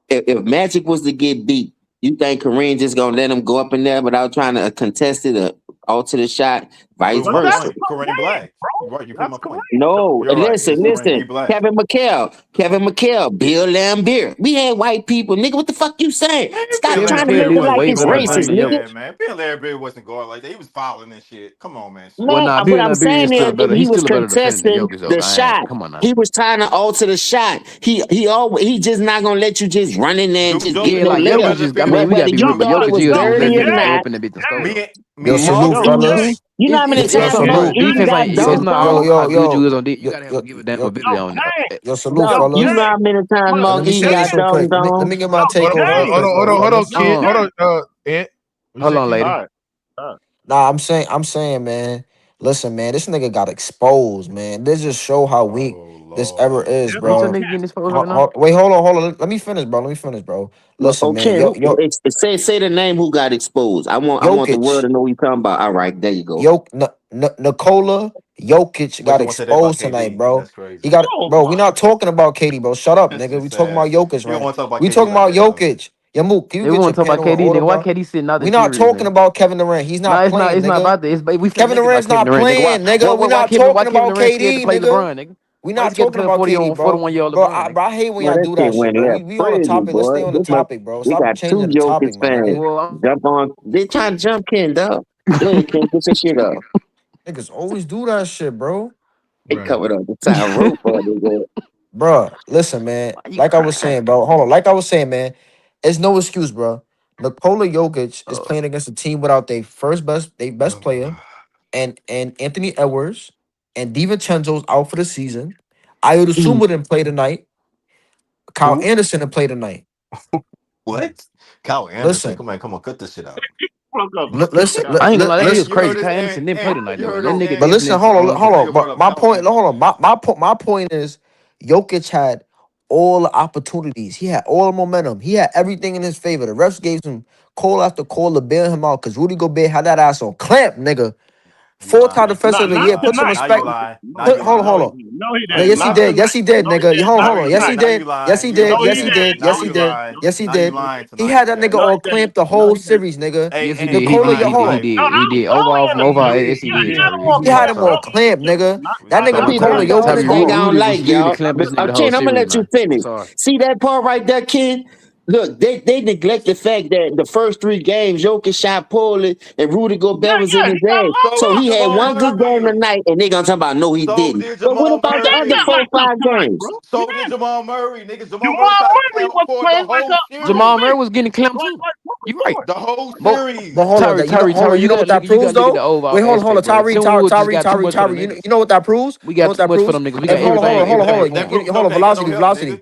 If Magic was to get beat, you think Kareem just gonna let him go up in there without trying to contest it or alter the shot, vice versa? Kareem Black. Right, you put my point. No, listen. Kevin McHale, Bill Laimbeer. We had white people, nigga. What the fuck you saying? Stop trying to make it like it's racist, nigga. Man, Bill Laimbeer wasn't going like that. He was fouling and shit. Come on, man. What I'm saying is he was contesting the shot. Come on now. He was trying to alter the shot. He just not gonna let you just run in there and just get like Jokic. I mean, we gotta be real, but Jokic is Yo, salute, fellas. You know how many times defense like it's not all how good you is on defense. You gotta have to give a damn ability on that. Yo, salute, fellas. You know how many times Mark E got dogs on. Let me get my take over. Hold on, kid. Hold on, lady. Nah, I'm saying, man. Listen, man, this nigga got exposed, man. This just show how weak this ever is, bro. Wait, hold on. Let me finish, bro. Listen, man. Say the name who got exposed. I want the world to know what you talking about. All right, there you go. Nikola Jokic got exposed tonight, bro. He got bro. We not talking about KD, bro. Shut up, nigga. We talking about Jokic, right? We talking about Jokic. Yamuk, can you get your talk about KD, nigga. Why KD sitting out? We not talking about Kevin Durant. He's not playing. It's not about this. Kevin Durant's not playing, nigga. We not talking about KD, nigga. We not talking about KD, bro. I hate when y'all do that shit, bro. We on the topic. Let's stay on the topic, bro. Stop changing the topic, man. Jump on. They trying to jump Ken, dog. They can't get some shit up. Niggas always do that shit, bro. They covered up the time rope, bro. Listen, man. Like I was saying, bro. Hold on. Like I was saying, man. It's no excuse, bro. Nikola Jokic is playing against a team without their best player, and Anthony Edwards and DiVincenzo's out for the season. Ayo Dosunmu didn't play tonight. Kyle Anderson didn't play tonight. What? Kyle Anderson? Come on, cut this shit out. Listen, I ain't gonna lie, that is crazy. Kyle Anderson didn't play tonight, though. But listen, hold on. But my point is, Jokic had all the opportunities. He had all the momentum. He had everything in his favor. The refs gave him call after call to bail him out because Rudy Gobert had that ass on clamp, nigga. Four-time defensive of the year. Put some respect. Hold on. No, he didn't. Yes, he did, nigga. Hold on. Yes, he did. He had that nigga on clamp the whole series, nigga. He did. Overall, yes, he did. He had him on clamp, nigga. That nigga Nikola Jokic. They don't like y'all. Ken, I'm gonna let you finish. See that part right there, Ken? Look, they neglect the fact that the first 3 games, Jokic shot poorly and Rudy Gobert was in the game. So he had one good game tonight, and they gonna talk about no, he didn't. But what about the other 4-5 games? So did Jamal Murray, niggas. Jamal Murray was getting clamped too. You right. The whole series. But hold on, Tyree, you know what that proves, though? Wait, hold on, Tyree. You know what that proves? We got too much for them niggas. We got Hold on, Velocity.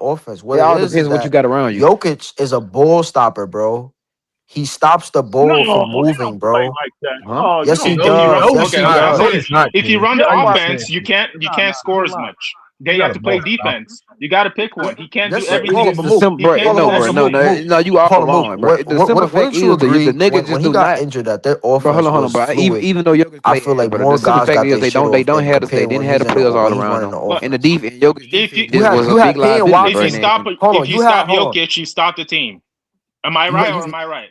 offense. What It all it is depends on what you that got around you. Jokic is a ball stopper, bro. He stops the ball No, from he moving, don't play bro. like that. Huh? Oh, you Yes, he don't. If you run, does. Yes, okay, he okay, I'm saying does. this. If you run the offense, you can't score as Nah, much. Then you have to play defense. You got to pick one. He can't do Yes, Bro, everything. it's the simple, He bro. can't do No, bro. No, everything. no, you off Hold on, Mook. alone, bro. The simple fact Wouldn't you is that if agree the niggas when just he do got not, injured that their bro. offense Hold on, was bro. Even, fluid? even though Jokic I play feel like but more the simple guys fact got is their shit they off don't than have they compared when didn't have he's the in the players all when he's running around the them. But And the offense. defense, Jokic's if defense you just was a big He and liability, if bro. you Watson. stop Hold on, if you you had stop hold on. Jokic, you stop the team. Am I right or am I right?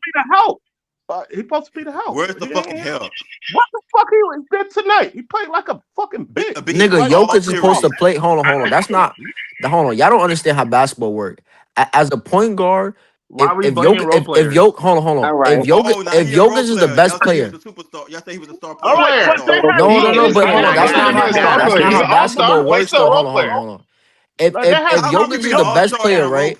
be the help. He's supposed to be the help. Where's the fucking help? What the fuck he did tonight? He played like a fucking bitch. Nigga, Jokic is supposed to play. Hold on. That's not. Hold on. Y'all don't understand how basketball work. As a point guard, if Jokic, hold on. Right. If Jokic is the best player. Y'all say he was a star player. No, but hold on. That's not how basketball works. Though. Hold on. If Jokic is the best player, right?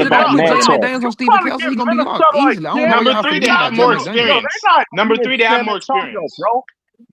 about put Jalen matchup. McDaniels on Stephen Kelsey, he gonna be locked easily. I don't know Number y'all three, they forget have about more Jalen McDaniels. Yo, experience. they not Number beating three, they have San more Antonio, experience. bro.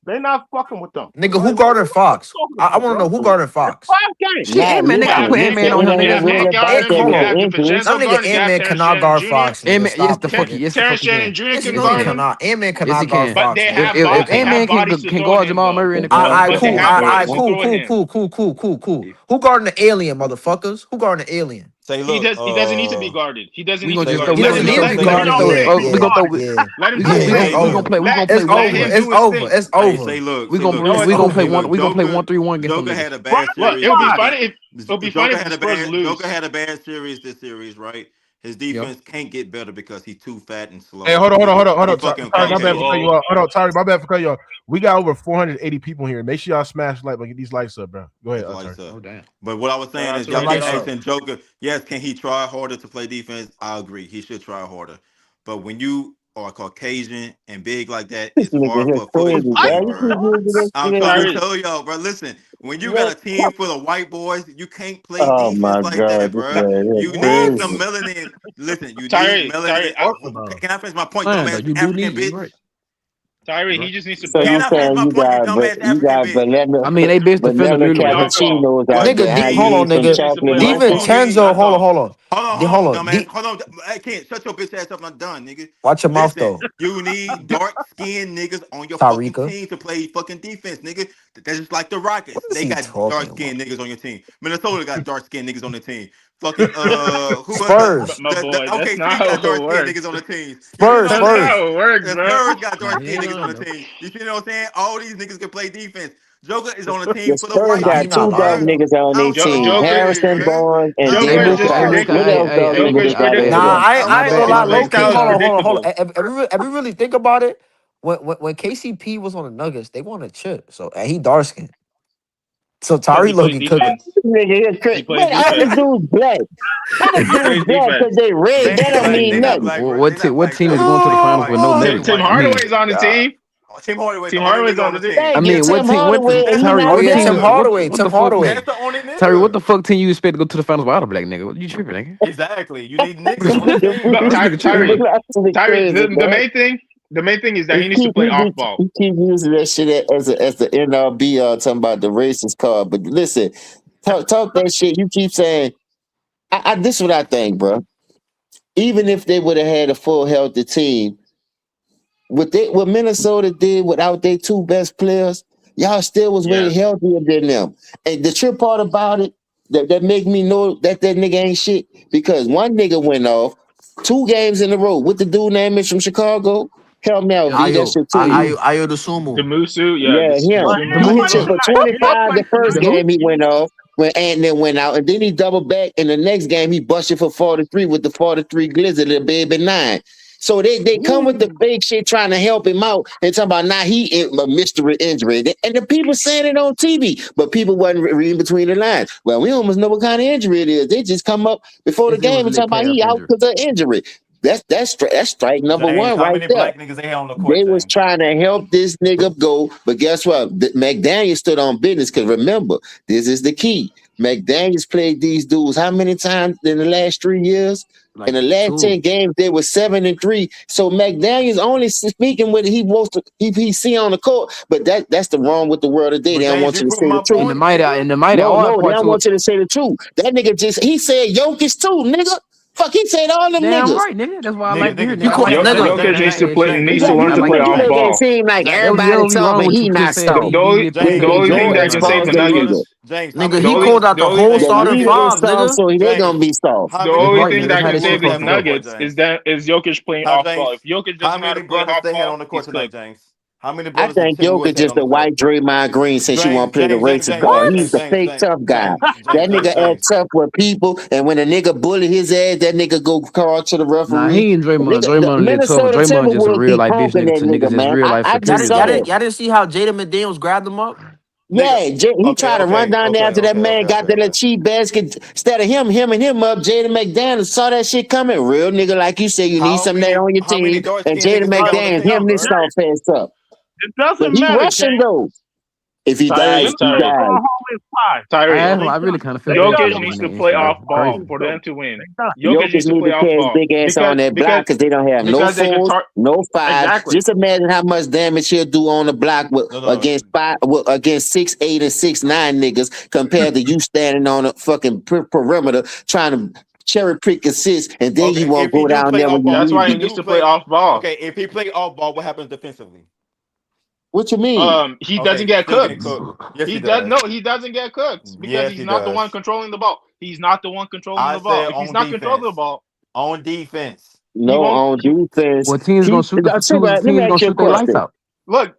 They not fucking with them. Nigga, who guarded Fox? I want to know who guarded It's Fox. 5 games. Shit, Not Ant-Man, they gotta looking put at Ant-Man listen. on It him. ain't Nigga, Got that's really Nick Fox. about Gardner, that you Hold with on. got the injuries. That DiVincenzo nigga Gardner, you got Ant-Man Terrence cannot Shannon guard Jr. Fox, nigga. Yes, Stop the it, fuck he, nigga. yes, the Terrence fuck he Shannon can. Jr. Yes, he can no, he guard him, cannot. Ant-Man Yes, he cannot guard can. but Fox, they nigga. have If they have Ant-Man bodies to can throw at guard him Jamal though. Murray in the corner, Alright, But they cool. fucking have Alright, bodies to cool, throw at cool, him. cool, cool, cool, cool, cool, cool. Who guarding the alien, motherfuckers? Who guarding the alien? Say, He look, does. He doesn't need to be guarded. He doesn't we need to gonna be say, just throw. guarded. He We gonna doesn't just need throw. to be We gonna guarded. just throw it. Yeah, Oh, we yeah, gonna throw. yeah. Let him do We his hey, we It's hey, thing. we gonna look, over. play. We Let gonna It's play. let over. him It's do his over. thing. It's hey, over. say, look, We say, look. gonna No, we it's gonna play Hey, over. one. look, We gonna play 1-3-1 against them Joker niggas. had a bad Look, series. it would be funny if Joker the had a Spurs bad lose. Joker had a bad series this series, right? His defense can't get better because he's too fat and slow. Hey, hold on. Fucking Sorry, my bad for Caucasian. cutting you off. Hold on, Tyreek, my bad for cutting you off. We got over 480 people here. Make sure y'all smash like, get these lights up, bro. Go ahead. Oh, damn. But what I was saying is, y'all keep asking Joker, yes, can he try harder to play defense? I agree. He should try harder. But when you are Caucasian and big like that, it's hard for a foot to play, bro. I'm trying to tell y'all, bro. Listen, when you got a team full of white boys, you can't play defense like that, bro. You need some melanin. Listen, you need melanin. Can I finish my point, dumbass African bitch? Tyree, he just needs to So you saying you got vanilla? I mean, they best defender really. Cappuccinos out there. Hold on, nigga. Even Tenzo, hold on. Hold on. I can't shut your bitch ass up. I'm done, nigga. Watch your mouth though. You need dark skinned niggas on your fucking team to play fucking defense, nigga. That's just like the Rockets. They got dark skinned niggas on your team. Minnesota got dark skinned niggas on the team. Fucking who Spurs. Okay, got dark skinned niggas on the team. Spurs. That's not how it works, bro. Spurs got dark skinned niggas on the team. You see what I'm saying? All these niggas can play defense. Joker is on the team for the white. Got two dark niggas on their team. Harrison Barnes and Joker's Nah, I ain't gonna lie. Hold on. If we really think about it, when KCP was on the Nuggets, they won a chip. So and he dark skinned. So Tyree Logan cooking. Man, how the dude's black? How the dude's black because they red? That don't mean nothing. What team is going to the finals with no Nuggets? Tim Hardaway's on the team. Tim Hardaway's on the team. I mean, what team? Tim Hardaway. Tyree, what the fuck team you expect to go to the finals without a black nigga? What you tripping, nigga? Exactly. You need niggas on the team. Tyree, the main thing is that he needs to play off ball. You keep using that shit as the NRB talking about the racist card. But listen, talk that shit. You keep saying, this is what I think, bro. Even if they would have had a full healthy team, what Minnesota did without their two best players, y'all still was way healthier than them. And the trip part about it, that make me know that nigga ain't shit, because one nigga went off 2 games in a row. What the dude name is from Chicago? Help me out, V. That shit too. Ayo the Sumo. The Musu, him. He hit for 25 the first game he went off. And then went out, and then he doubled back. In the next game, he busted for 43 with the 43 glizzy, the baby 9. So they come with the fake shit trying to help him out and talking about he a mystery injury. And the people saying it on TV, but people wasn't reading between the lines. Well, we almost know what kind of injury it is. They just come up before the game and talk about he out because of injury. That's strike number one right there. They was trying to help this nigga go, but guess what? McDaniel stood on business, because remember, this is the key. McDaniel's played these dudes how many times in the last 3 years? In the last 10 games, they were 7-3. So McDaniel's only speaking what he wants to, he see on the court. But that's the wrong with the world today. They don't want you to say the truth. In the mighty, they don't want you to say the truth. That nigga he said Jokic too, nigga. Fuck, he said all them niggas. Right, nigga. That's why I like to hear Jokic needs to learn to play off ball. It seems like everybody talking, but he not stopping. The only thing that can save the Nuggets. Nigga, he called out the whole starting 5, nigga. So they gonna be soft. The only thing that can save the Nuggets is Jokic playing off ball. If Jokic doesn't know how to play off ball, he's good. James? How many I think Jokic is the white Draymond Green since you want to play the racist ball. He's the fake tough guy. That nigga act tough with people, and when a nigga bully his ass, that nigga go call to the referee. Nah, he ain't Draymond. Draymond just a real life bitch nigga to niggas is real life. Y'all didn't see how Jaden McDaniels grabbed him up? Yeah, he tried to run down there after that man got the little cheap basket. Instead of him and him up, Jaden McDaniels saw that shit coming. Real nigga, like you say, you need some there on your team. And Jaden McDaniels, him this soft ass up. It doesn't he matter. Rushing though. If he dies, he dies. I really kind of feel Jokic needs to play off ball for them to win. Jokic needs to play off ball. Big ass on that block because they don't have no 4s, no 5s. Exactly. Just imagine how much damage he'll do on the block against 6'8" and 6'9" niggas compared to you standing on a fucking perimeter trying to cherry pick assists, and then you won't go down there. That's why he needs to play off ball. Okay, if he play off ball, what happens defensively? What you mean? He doesn't get cooked. Yes, he does. No, he doesn't get cooked because he's not the one controlling the ball. He's not the one controlling the ball. If he's not controlling the ball on defense, on defense. What team's gonna shoot? Team's gonna shoot their lights out. Look,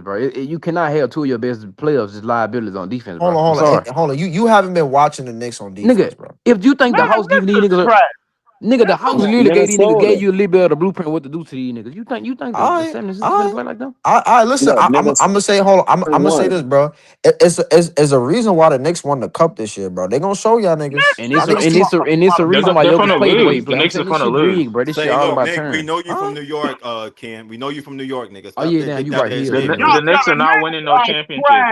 defenses, bro. You cannot have two of your best players just liabilities on defense, bro. Hold I'm on, sorry, hold on. You haven't been watching the Knicks on defense, nigga. bro. If you think the house giving these niggas, nigga, the house Come on. literally gave these niggas Minnesota. gave you a little bit of the blueprint what to do to these niggas. You think the All right, 76ers all gonna right. play like them? I listen. Look, I'm Minnesota gonna say, hold on. I'm gonna say won. this, bro. It's a reason why the Knicks won the cup this year, bro. They gonna show y'all niggas. And Y'all it's a niggas and keep. it's a and it's a reason why They're Jokic gonna played the way he lose. The played. I'm Knicks are saying this gonna shit lose. rigged, bro. This shit Say, all look, about Nick, we turn. know you from New York, Ken. We know you from New York, nigga. Oh Stop yeah, that damn, dick you out right there here, The, yeah, shit, bro. the nigga. Knicks are not winning no championship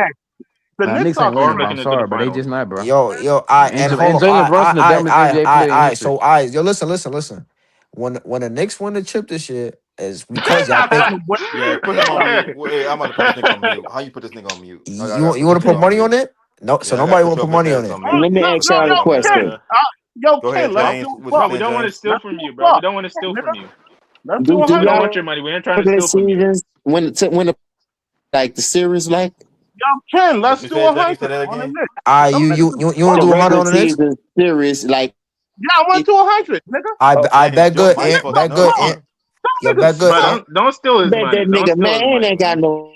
The Knicks Knicks ain't are or winning, bro. trash. I'm making it to the sorry, but they finals. just not, bro. Yo, I And and hold on. Jalen Brunson, the damnest NBA player in history. So yo, listen. When the Knicks win the chip this year, is They're because y'all not think gonna win. Yeah, put him on mute. Wait, I'm about to put this nigga on mute. How you put this nigga on mute? I gotta you put this want to nigga put on money on mute. it. No, so Yeah, I gotta nobody put want to your put bitch money on ass it. on mute. Let me That's ask what's up. y'all Put a it on mute, question. nigga. Go Ken, ahead, let's James. do What you Bro, fuck. we saying, don't want to James? steal Let's from do you, bro. We fuck, don't want to steal nigga. from you. Let's do Do We don't y'all want 100. your money. We ain't trying to regular steal from you. seasons when the like the series like Yo, Ken, What let's you do said, James? Say 100 that on the again. Knicks. You Them you niggas is you, you want the to do bum. 100 regular on the Knicks? season series like Yeah, I went it, to 100, nigga. I James, bet your good, mic Ant. fucking Bet up, good, Bum. Ant. bro. Yo, Them niggas bet good, Bro, suck. Ant. don't steal his bet money. that Don't nigga steal his man money, ain't got man. no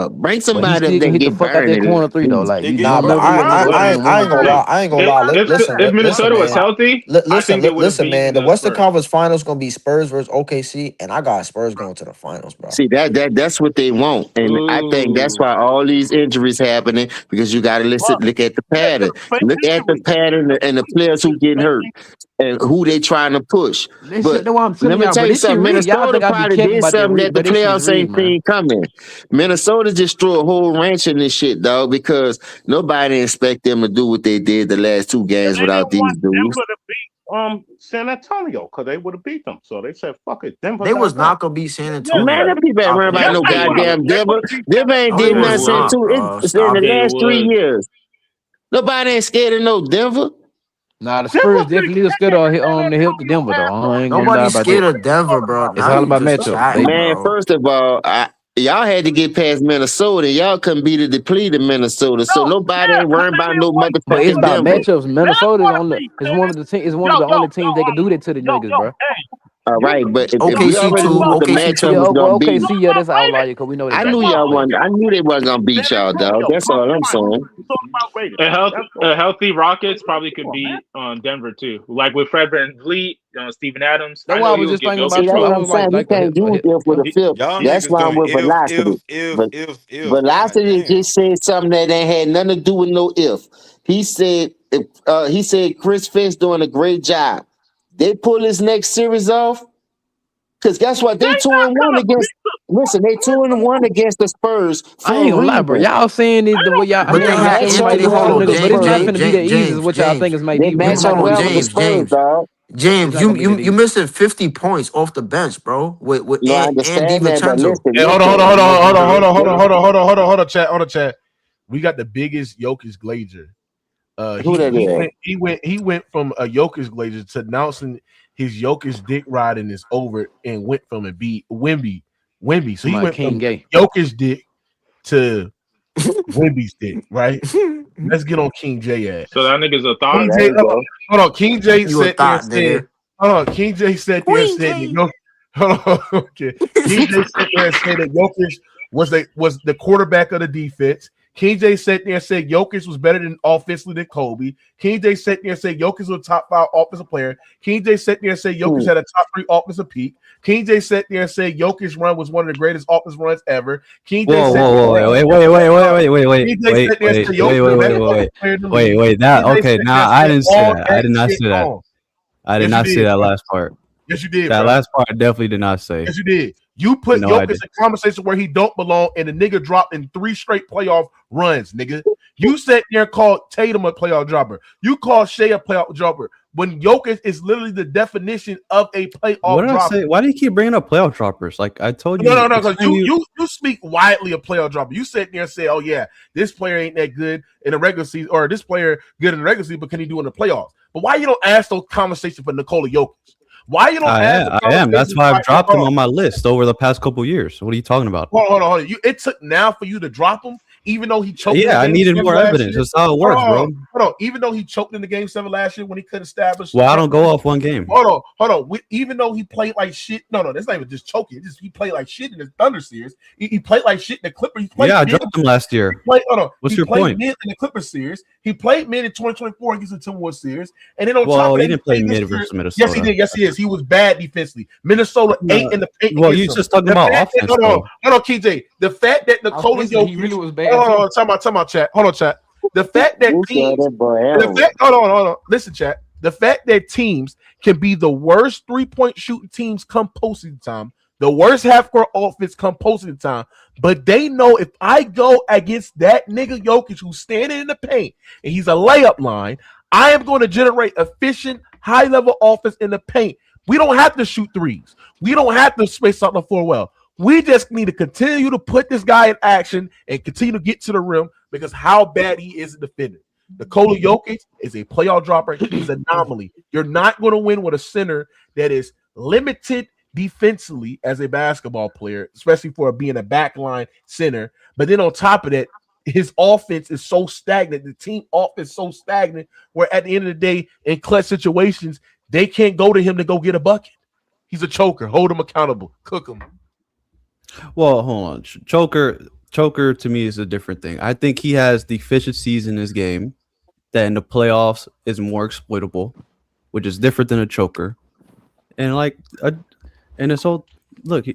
up. Bring But he somebody up still can that hit the get fuck out that burning corner three though. it. Like It you get Nah, don't but never burning, know bro. what he I gonna ain't do. gonna lie. I ain't gonna lie. Listen, If listen, Minnesota was man. healthy, I think they would have Listen, man. beaten The the Western Spurs. Conference Finals gonna be Spurs versus OKC, and I got Spurs going to the finals, bro. See that's what they want, and I think that's Ooh. why all these injuries happening because you got to look at the pattern, look at the pattern and the players who getting hurt and who they trying to push. This shit, But that's what I'm let telling me y'all, tell bro. you This shit something. rigged. Y'all Minnesota think I be probably capping did about that something rigged, that the but this shit's playoffs ain't rigged, man. seen coming. Minnesota just threw a whole wrench in this shit, dog, because nobody expect them to do what they did the last two games They without didn't want these dudes. Denver to beat San Antonio because they would have beat them. So they said, "Fuck it, Denver They was got them." not gonna beat San Yeah, Man, Antonio. them people ain't I worried about yes, no they would have. goddamn They would Denver. have beat San Denver ain't No, they did Antonio. was nothing They would. since not, bro. it's in the Stop it. They last 3 would. years. Nobody ain't scared of no Denver. Nah, the Spurs definitely stood on the hip to Denver though. I ain't gonna lie Nobody's about scared that. of Denver, bro. It's Now all you about just matchups, chatting, baby. Man, bro. first of all, y'all had to get past Minnesota. Y'all couldn't beat a depleted Minnesota, so nobody ain't worrying about no But it's motherfucking about Denver. matchups. Minnesota is one of the only teams that can do that to the niggas, bro. All right, but if we OKC already two, knew what the OKC matchup Yeah, two. was gonna okay, be, see, yeah, that's an outlier because we know they I got knew good y'all players. wasn't. I knew they wasn't gonna beat y'all, dog. That's all I'm saying. A healthy Rockets probably could beat Denver too. Like with Fred VanVleet, Steven Adams. That's I why I know was he'll just give thinking See, about Jokic that's too. I what props. I'm was like, saying. He can't do it there for the fifth. Y'all That's niggas why I'm doing with velocity. But God velocity damn. just said something that ain't had nothing to do with no if. He said Chris Finch doing a great job. They pull this next series off. Because guess what? They 2-1 against. Listen, they 2-1 against the Spurs I for ain't a gonna lie, bro. reason. Y'all saying it the way y'all. I But mean, They they I had match understand we up might Anthony. lose well some Hold with on, the niggas, but it's not Spurs. finna be that easy as what y'all think James. it might They be, bro. match It's Hold up not gonna on, be well that with the easy. Spurs, James. dog. It's James, not gonna be that you easy. missing 50 points off the bench, bro. With No, I and understand that, but DiVincenzo. listen, Hey, hold on, listen. hold on, chat. We got the biggest Jokic glazer. Who that is? He went from a Jokic glazer to announcing his Jokic dick riding is over and went from a Wimby. So he My went King from Gay. Jokic dick to Wimby's dick, right? Let's get on King J So ass. that nigga's a thought. King There J, you go. hold on. King J You a sat there and thought, said, nigga. hold on. King J sat there and said, hold on. Okay. King J sat there and said that Jokic was the quarterback of the defense. King J sat there and said Jokic was better than offensively than Kobe. King J sat there and said Jokic was a top 5 offensive player. King J sat there and said Jokic had a top 3 offensive peak. King J sat there and said Jokic's run was one of the greatest offensive runs ever. King J Whoa, said whoa, whoa, wait. That King J okay? sat there Nah, and I said didn't say all that. I that did not shit say that. wrong. I did Yes, you not say did, that bro. last part. Yes, you did, That bro. last part I definitely did not say. Yes, you did. You put No, I Jokic in did. a conversation where he don't belong, and the nigga dropped in 3 straight playoff runs, nigga. You sat there and called Tatum a playoff dropper. You called Shea a playoff dropper. When Jokic is literally the definition of a What playoff did I dropper. say? Why do you keep bringing up playoff droppers? Like I told you. No, because you speak widely of playoff dropper. You sit there and say, "Oh yeah, this player ain't that good in the regular season, or this player good in the regular season, but can he do in the playoffs?" But why you don't ask those conversations for Nikola Jokic? Why you don't ask the I am. That's conversations why I've like, dropped him on my list over the past couple years. What are you talking about? Hold on. It took now for you to drop him, even though he choked in the Yeah, I game needed 7 more last evidence. year. That's how it works, bro. Hold on. Even though he choked in the game 7 last year when he couldn't establish. Well, I don't go off one game. Hold on. Even though he played like shit. No, that's not even just choking. It's just he played like shit in the Thunder series. He played like shit in the Clippers. Yeah, I dropped him last year. What's your point? Mid in the Clippers series. He played mid in 2024 against the Timberwolves series. And then on top Well, of that, he didn't play mid versus Minnesota. Yes, he did. Yes, he is. He was bad defensively. Minnesota 8 in the paint. Well, you just talking about offense. Hold on, KJ. The fact that Nikola Jokic, he really was bad. Hold on, talk about chat. Hold on, chat. The fact that teams, hold on. Listen, chat. The fact that teams can be the worst 3-point shooting teams come postseason time, the worst half-court offense come postseason time, but they know if I go against that nigga Jokic who's standing in the paint and he's a layup line, I am going to generate efficient, high-level offense in the paint. We don't have to shoot threes. We don't have to space out the floor well. We just need to continue to put this guy in action and continue to get to the rim because how bad he is a defender. Nikola Jokic is a playoff dropper. He's an anomaly. You're not going to win with a center that is limited defensively as a basketball player, especially for being a backline center. But then on top of that, his offense is so stagnant. The team offense is so stagnant where at the end of the day, in clutch situations, they can't go to him to go get a bucket. He's a choker. Hold him accountable. Cook him. Well, hold on. Choker to me is a different thing. I think he has deficiencies in his game that in the playoffs is more exploitable, which is different than a choker. And and it's all look.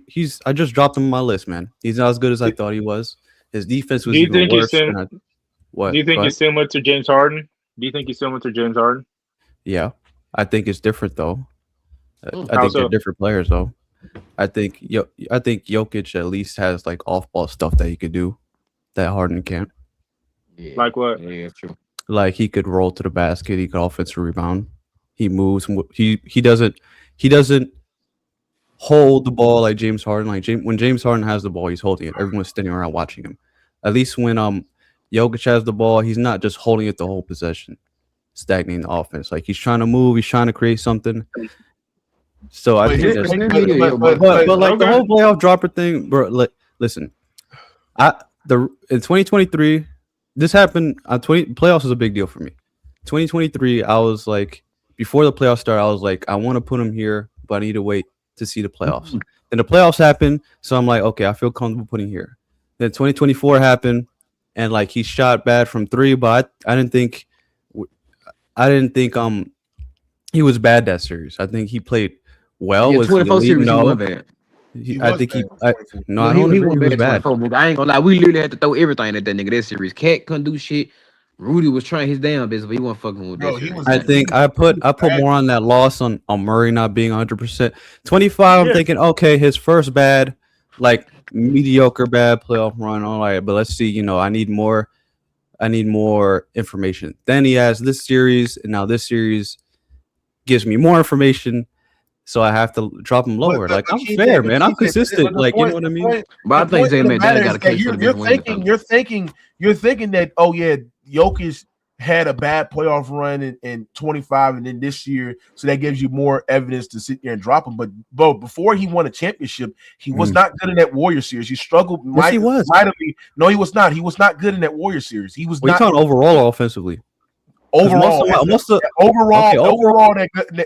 I just dropped him on my list, man. He's not as good as I thought he was. His defense was even worse. What? Do you think he's similar to James Harden? Yeah, I think it's different though. I think they're different players though. I think Jokic at least has like off-ball stuff that he could do that Harden can't. Yeah. Like what? Yeah, that's true. Like he could roll to the basket. He could offensive rebound. He moves. He doesn't hold the ball like James Harden. When James Harden has the ball, he's holding it. Everyone's standing around watching him. At least when Jokic has the ball. He's not just holding it the whole possession, stagnating the offense. Like he's trying to move. He's trying to create something. So I think that's but like the whole playoff dropper thing, bro. Listen, in 2023, this happened. Playoffs is a big deal for me. 2023, I was like, before the playoffs started, I was like, I want to put him here, but I need to wait to see the playoffs. Then the playoffs happened, so I'm like, okay, I feel comfortable putting here. Then 2024 happened, and like he shot bad from 3, but I didn't think he was bad that series. I think he played well. Yeah, 24 series he was bad. I think he was bad. I ain't gonna lie, we literally had to throw everything at that nigga that series. Cat couldn't do shit. Rudy was trying his damn best, but he wasn't fucking with that. I think I put more on that loss on Murray not being 100%. 25, I'm thinking, okay, his first bad, like mediocre bad playoff run. All right, but let's see. I need more information. Then he has this series, and now this series gives me more information. So I have to drop him lower. Like I'm fair, man. I'm consistent. Like you know what I mean. But I think J-Man got a case. You're thinking that Jokic had a bad playoff run in 25, and then this year, so that gives you more evidence to sit there and drop him. But before he won a championship, he was not good in that Warrior series. He struggled. Yes, he was. No, he was not. He was not good in that Warrior series. He was. We're talking overall offensively. Overall,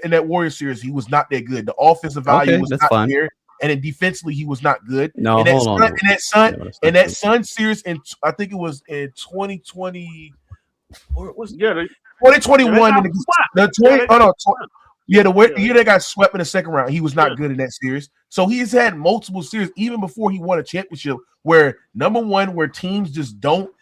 in that Warrior series, he was not that good. The offensive value was not there, and then defensively, he was not good. No, hold on. In that Sun series, I think it was in 2020. Or was 2021? The year they got swept in the second round, he was not good in that series. So he's had multiple series, even before he won a championship, where number one, where teams just don't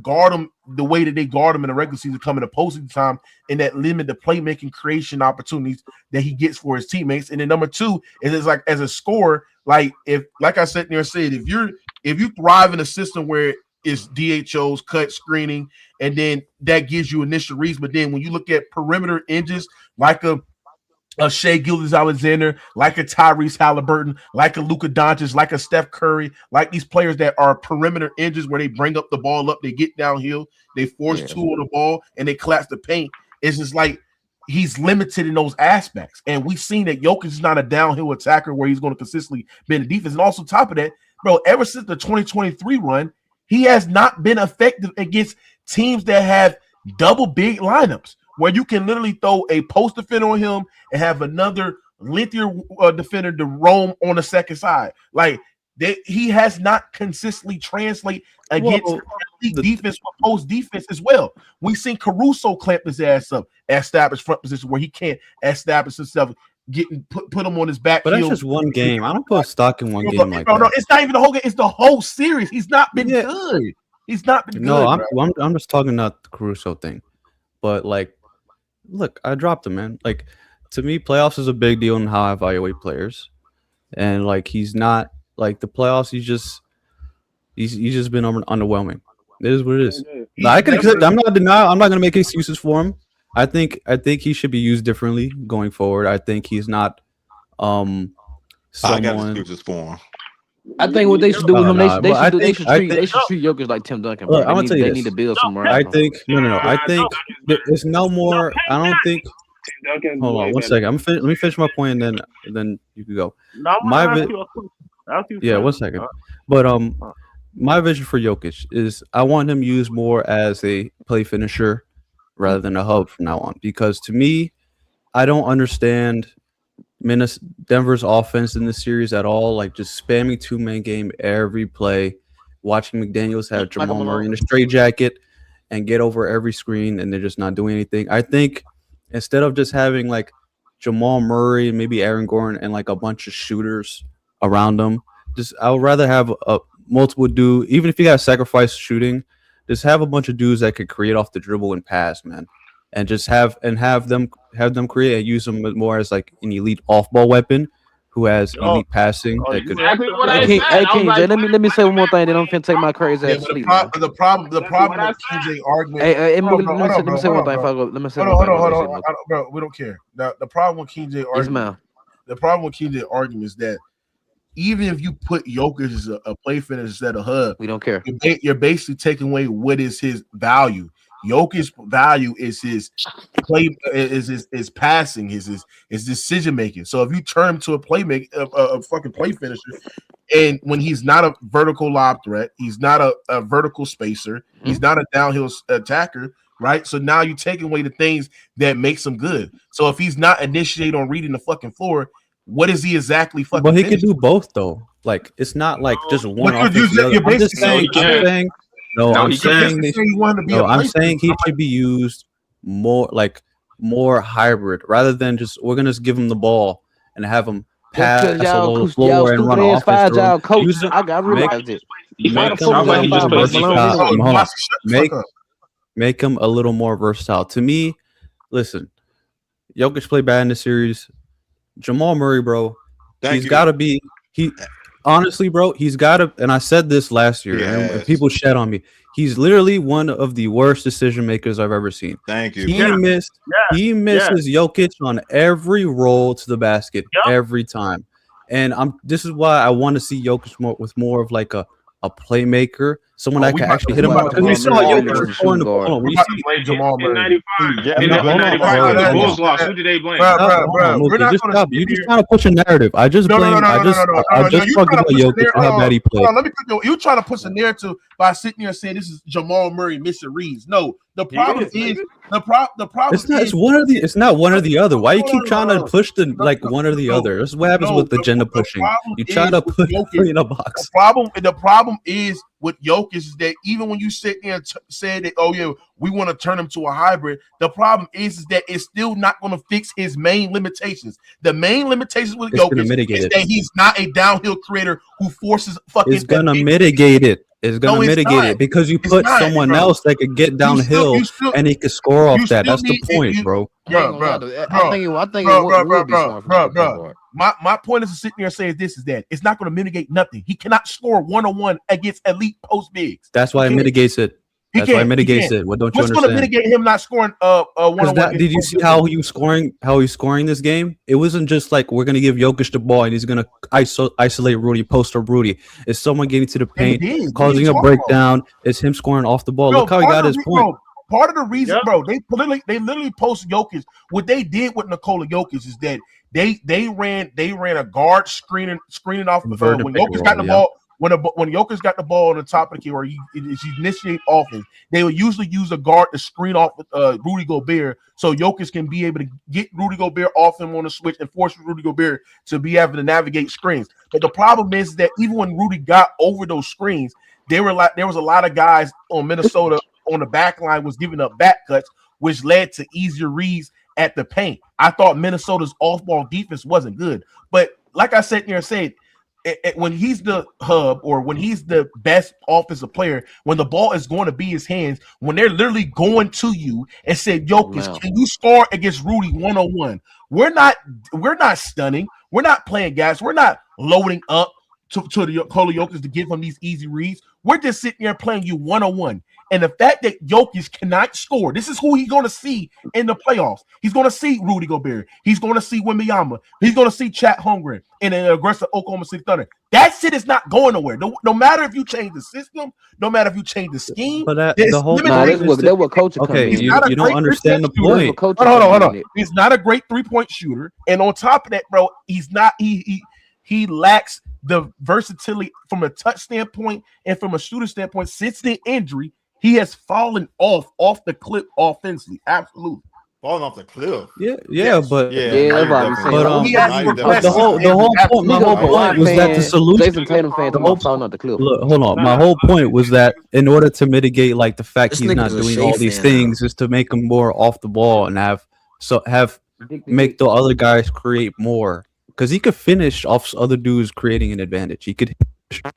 guard him the way that they guard him in the regular season, coming to postseason time, and that limit the playmaking creation opportunities that he gets for his teammates. And then number two is like as a scorer, like I said there said, if you thrive in a system where it's DHOs, cut, screening, and then that gives you initial reads. But then when you look at perimeter edges, like a Shai Gilgeous-Alexander, like a Tyrese Halliburton, like a Luka Doncic, like a Steph Curry, like these players that are perimeter edges where they bring up the ball up, they get downhill, they force two on the ball, and they collapse the paint. It's just like he's limited in those aspects. And we've seen that Jokic is not a downhill attacker where he's going to consistently be in the defense. And also top of that, bro, ever since the 2023 run, he has not been effective against teams that have double big lineups where you can literally throw a post defender on him and have another lengthier defender to roam on the second side. Like he has not consistently translate against defense or post defense as well. We've seen Caruso clamp his ass up, establish front position where he can't establish himself, put him on his back. But that's just one game. I don't put stock in one game like that. No, it's not even the whole game. It's the whole series. He's not been good. He's not been good. No, I'm just talking about the Caruso thing. But like, look, I dropped him, man. Like, to me, playoffs is a big deal in how I evaluate players. And like, he's not like the playoffs. He's just been underwhelming. It is what it is. I can accept. I'm not denying. I'm not going to make excuses for him. I think he should be used differently going forward. I think he's not someone. I got excuses for him. I think what they should do with him, they should treat Jokic like Tim Duncan. Look, I'm gonna tell you they this. need to build somewhere. I think I think there's no more. I don't think. Hold on 1 second. Let me finish my point, and then you can go. Yeah, 1 second. But my vision for Jokic is I want him used more as a play finisher rather than a hub from now on. Because to me, I don't understand Denver's offense in this series at all. Like just spamming 2-man game every play, watching McDaniels have Jamal Murray in a straitjacket and get over every screen, and they're just not doing anything. I think instead of just having like Jamal Murray and maybe Aaron Gordon and like a bunch of shooters around them, I would rather have a multiple dude, even if you got to sacrifice shooting, just have a bunch of dudes that could create off the dribble and pass, man. And just have them create and use them more as like an elite off-ball weapon who has elite passing. That could. Hey, let me say one more thing. Then I'm finna take my crazy ass sleep. The problem with KJ argument. Let me say one thing. Let me say. Hold on, bro. We don't care. The problem with KJ argument. The problem with KJ argument is that even if you put Jokic as a play finisher instead of Hub, we don't care. You're basically taking away what is his value. Jokic's value is his play, is passing, his decision making. So if you turn him to a fucking play finisher, and when he's not a vertical lob threat, he's not a vertical spacer, he's not a downhill attacker, right? So now you're taking away the things that makes him good. So if he's not initiating on reading the fucking floor, what is he exactly fucking? But he could do both though. Like it's not like just one. I'm just saying. I'm saying he should be used more hybrid rather than just we're gonna just give him the ball and have him pass along the floor and run offense. I got realized it. Make him a little more versatile. To me, listen, Jokic played bad in the series. Jamal Murray, bro, he's got to be. Honestly, bro, he's got to. And I said this last year, and people shed on me. He's literally one of the worst decision makers I've ever seen. Thank you. He misses Jokic on every roll to the basket every time, and this is why I want to see Jokic with more of like a playmaker, someone that can actually hit him out. Because we saw Jokic scoring the ball. We see Jamal Murray. In 95, the Bulls lost. Who did they blame? You just trying to push a narrative. I just blame. I just talking about Jokic and how bad he played. Let me put you trying to push a narrative by sitting here saying this is Jamal Murray missing reads. No, the problem is the problem. It's one or the. It's not one or the other. Why you keep trying to push the one or the other? That's what happens with agenda pushing. You try to put in a box. The problem is with Jokic is that even when you sit there and say that, oh yeah, we want to turn him to a hybrid, the problem is that it's still not going to fix his main limitations. The main limitations with Jokic is that he's not a downhill creator who forces fucking. It's gonna mitigate it. It's gonna mitigate it because you put someone else that could get downhill and he could score off that. That's the point, bro. I think it would be smart. My point is to sit there and say this is that it's not going to mitigate nothing. He cannot score 1-on-1 against elite post bigs. That's why it mitigates it. That's why it mitigates it. What don't you understand? What's going to mitigate him not scoring 1-on-1? Did you see how he was scoring? How he's scoring this game? It wasn't just like we're going to give Jokic the ball and he's going to isolate Rudy, post up Rudy. It's someone getting to the paint, causing a breakdown. It's him scoring off the ball. Look how he got his point. Part of the reason, bro, they literally post Jokic. What they did with Nikola Jokic is that they ran a guard screening off when Jokic got the ball. When Jokic got the ball on the top of the key or he initiate offense, they would usually use a guard to screen off Rudy Gobert, so Jokic can be able to get Rudy Gobert off him on the switch and force Rudy Gobert to be able to navigate screens. But the problem is that even when Rudy got over those screens, there was a lot of guys on Minnesota on the back line was giving up back cuts, which led to easier reads at the paint. I thought Minnesota's off-ball defense wasn't good, but like I said here and said, when he's the hub or when he's the best offensive player, when the ball is going to be his hands, when they're literally going to you and say, Jokic, can you score against Rudy 1-on-1? We're not stunning. We're not playing gas. We're not loading up to the Nikola Jokic to give him these easy reads. We're just sitting there playing you 1-on-1. And the fact that Jokic cannot score, this is who he's going to see in the playoffs. He's going to see Rudy Gobert. He's going to see Wembanyama. He's going to see Chet Holmgren in an aggressive Oklahoma City Thunder. That shit is not going nowhere. No matter if you change the system, no matter if you change the scheme. But the whole that's what coach. Okay, you don't understand the point. Hold on. He's not a great 3-point shooter, and on top of that, bro, he's not. He lacks the versatility from a touch standpoint and from a shooter standpoint. Since the injury, he has fallen off the cliff offensively. Absolutely. Falling off the cliff. But my whole point was that the solution. Jason Tatum fans falling off the cliff. Look, hold on. My whole point was that in order to mitigate like the fact he's not doing all these things, is to make him more off the ball and make the other guys create more. Because he could finish off other dudes creating an advantage. He could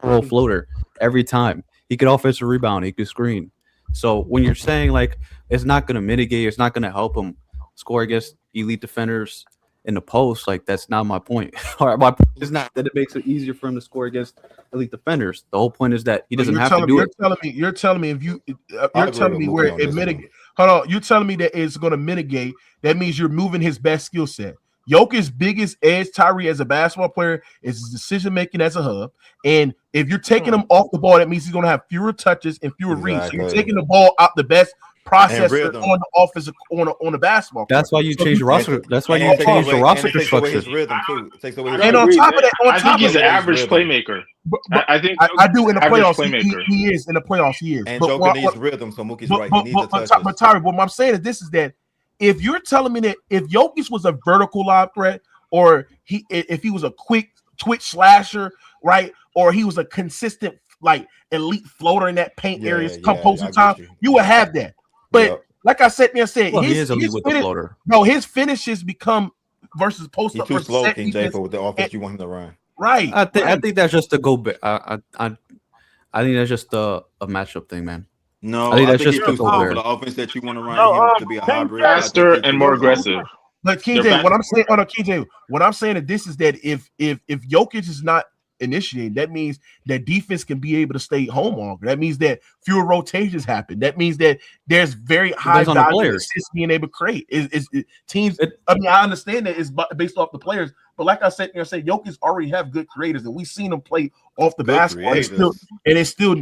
roll floater every time. He could offensive rebound. He could screen. So when you're saying like it's not going to mitigate, it's not going to help him score against elite defenders in the post, like that's not my point. My point is not that it makes it easier for him to score against elite defenders. The whole point is that he doesn't have to do it. You're telling me you're telling me where it mitigate. Hold on, you're telling me that it's going to mitigate. That means you're moving his best skill set. Jokic's biggest edge, Tyree, as a basketball player, is his decision making as a hub. And if you're taking him off the ball, that means he's going to have fewer touches and fewer reads. So you're taking the ball out the best processor on the offensive on the basketball. That's why you change the roster. That's why you change the roster construction. And on top of that, I think he's an average playmaker. I think I do in the playoffs. He is in the playoffs. He is. And Joker needs rhythm, so Mookie's right. He needs the touches. But Tyree, what I'm saying is that if you're telling me that if Jokic was a vertical lob threat, or if he was a quick twitch slasher, right, or he was a consistent like elite floater in that paint areas come posting time, you would have that. But like I said, he is elite with the floater. No, his finishes become versus post up. He's too slow, King J, for with the offense you want him to run. Right. I think that's just a go. I think that's just a matchup thing, man. No, I think that's just too slow for the offense that you want to run to be a hybrid. Faster and more aggressive. But KJ, what I'm saying, KJ, what I'm saying is that if Jokic is not initiating, that means that defense can be able to stay home longer. That means that fewer rotations happen. That means that there's very high value assists being able to create. Teams. I mean, I understand that it's based off the players, but like I said, Jokic already have good creators, and we've seen them play off the basketball. It still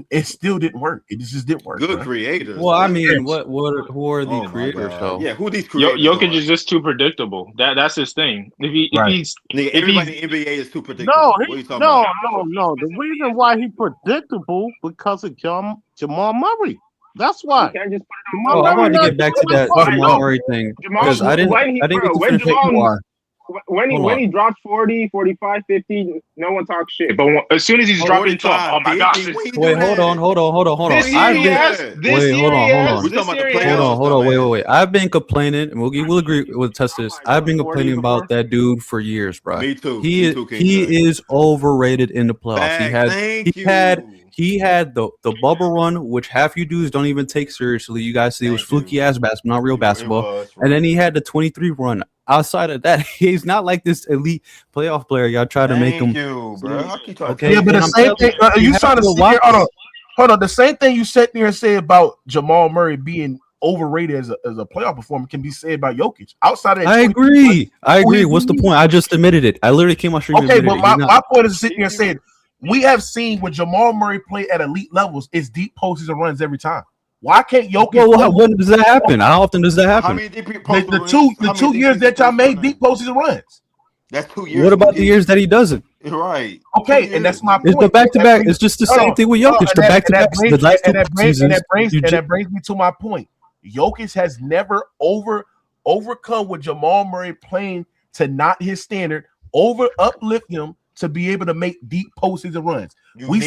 didn't work. It just didn't work. Good creators. Well, I mean, who are the creators though? Yeah, who these creators? Jokic is just too predictable. That's his thing. Everybody in the NBA is too predictable. No. The reason why he predictable because of Jamal Murray. That's why. I want to get back to that Jamal Murray thing because I didn't get to finish it. When he drops 40, 45, 50, no one talks shit. But as soon as he's dropping 12, oh my gosh. Wait, hold on. Wait. I've been complaining, and we'll agree with test this. I've been complaining about that dude for years, bro. Me too. He is overrated in the playoffs. He had the bubble run, which half you dudes don't even take seriously. You guys see it was fluky ass basketball, not real basketball. And then he had the 23 run. Outside of that, he's not like this elite playoff player. Y'all try to make him. Okay, yeah, but the same thing you trying to sit here. Hold on. The same thing you sat there and say about Jamal Murray being overrated as a playoff performer can be said about Jokic. Outside of that, I agree. What's the point? I just admitted it. I literally came on stream. Okay, but my point is sitting here saying we have seen when Jamal Murray play at elite levels, it's deep posts and runs every time. Why can't Jokic? Well, when does that happen? How often does that happen? The 2 years that y'all made deep posts and runs. That's 2 years. What about the years that he doesn't? Right. Okay, and that's my point. It's the back-to-back. It's just the same thing with Jokic. The back-to-back. That brings me to my point. Jokic has never overcome with Jamal Murray playing to not his standard, uplift him to be able to make deep posts and runs. We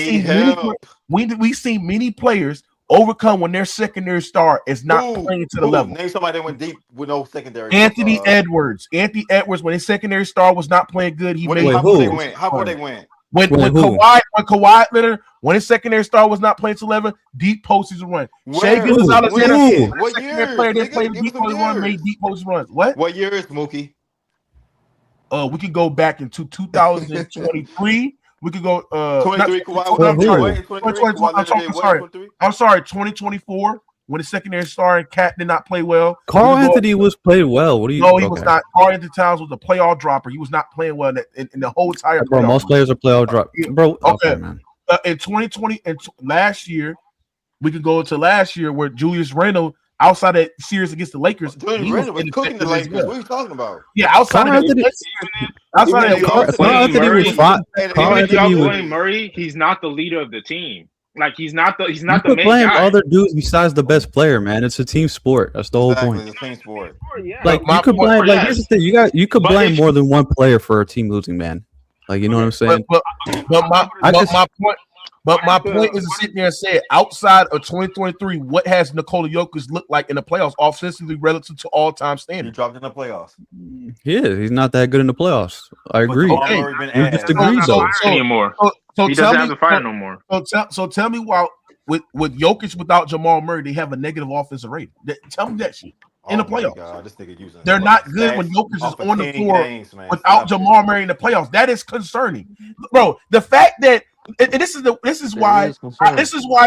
see many players overcome when their secondary star is not playing to the level. Name somebody that went deep with no secondary. Anthony Edwards, when his secondary star was not playing good, he made. How far they went? When Kawhi Leonard, when his secondary star was not playing to level, deep posts and run. Shea Gilgeous-Alexander, what year? Player that played deep post run, made deep post runs. What year is Mookie? We could go back into 2023. We could go 2024 when the secondary star and Cat did not play well. Carl Anthony was played well. What do you? No, he was not. Carl Anthony Towns was a playoff dropper. He was not playing well in the whole entire. Bro, most players are playoff drop. Bro, okay, man. In 2020 and last year, we could go into last year where Julius Randle. Outside that series against the Lakers, he was cooking the Lakers. What are you talking about? Yeah, outside of that, Carl Anthony Murray, he's not the leader of the team. Like he's not the main blame guy. Other dudes besides the best player, man. It's a team sport. That's the whole point. It's a team sport. Like you could blame. Like here's the thing. You could blame more than one player for a team losing, man. Like you know what I'm saying? But my point is to sit there and say, outside of 2023, what has Nikola Jokic looked like in the playoffs, offensively relative to all-time standards? He dropped in the playoffs. He's not that good in the playoffs. I agree. Okay. You disagree, though. He doesn't have to fight no more. So tell me why, with Jokic without Jamal Murray, they have a negative offensive rating. Tell me that shit. In the playoffs, they're not good when Jokic is on the floor without Jamal Murray in the playoffs. That is concerning, bro. The fact that and this is why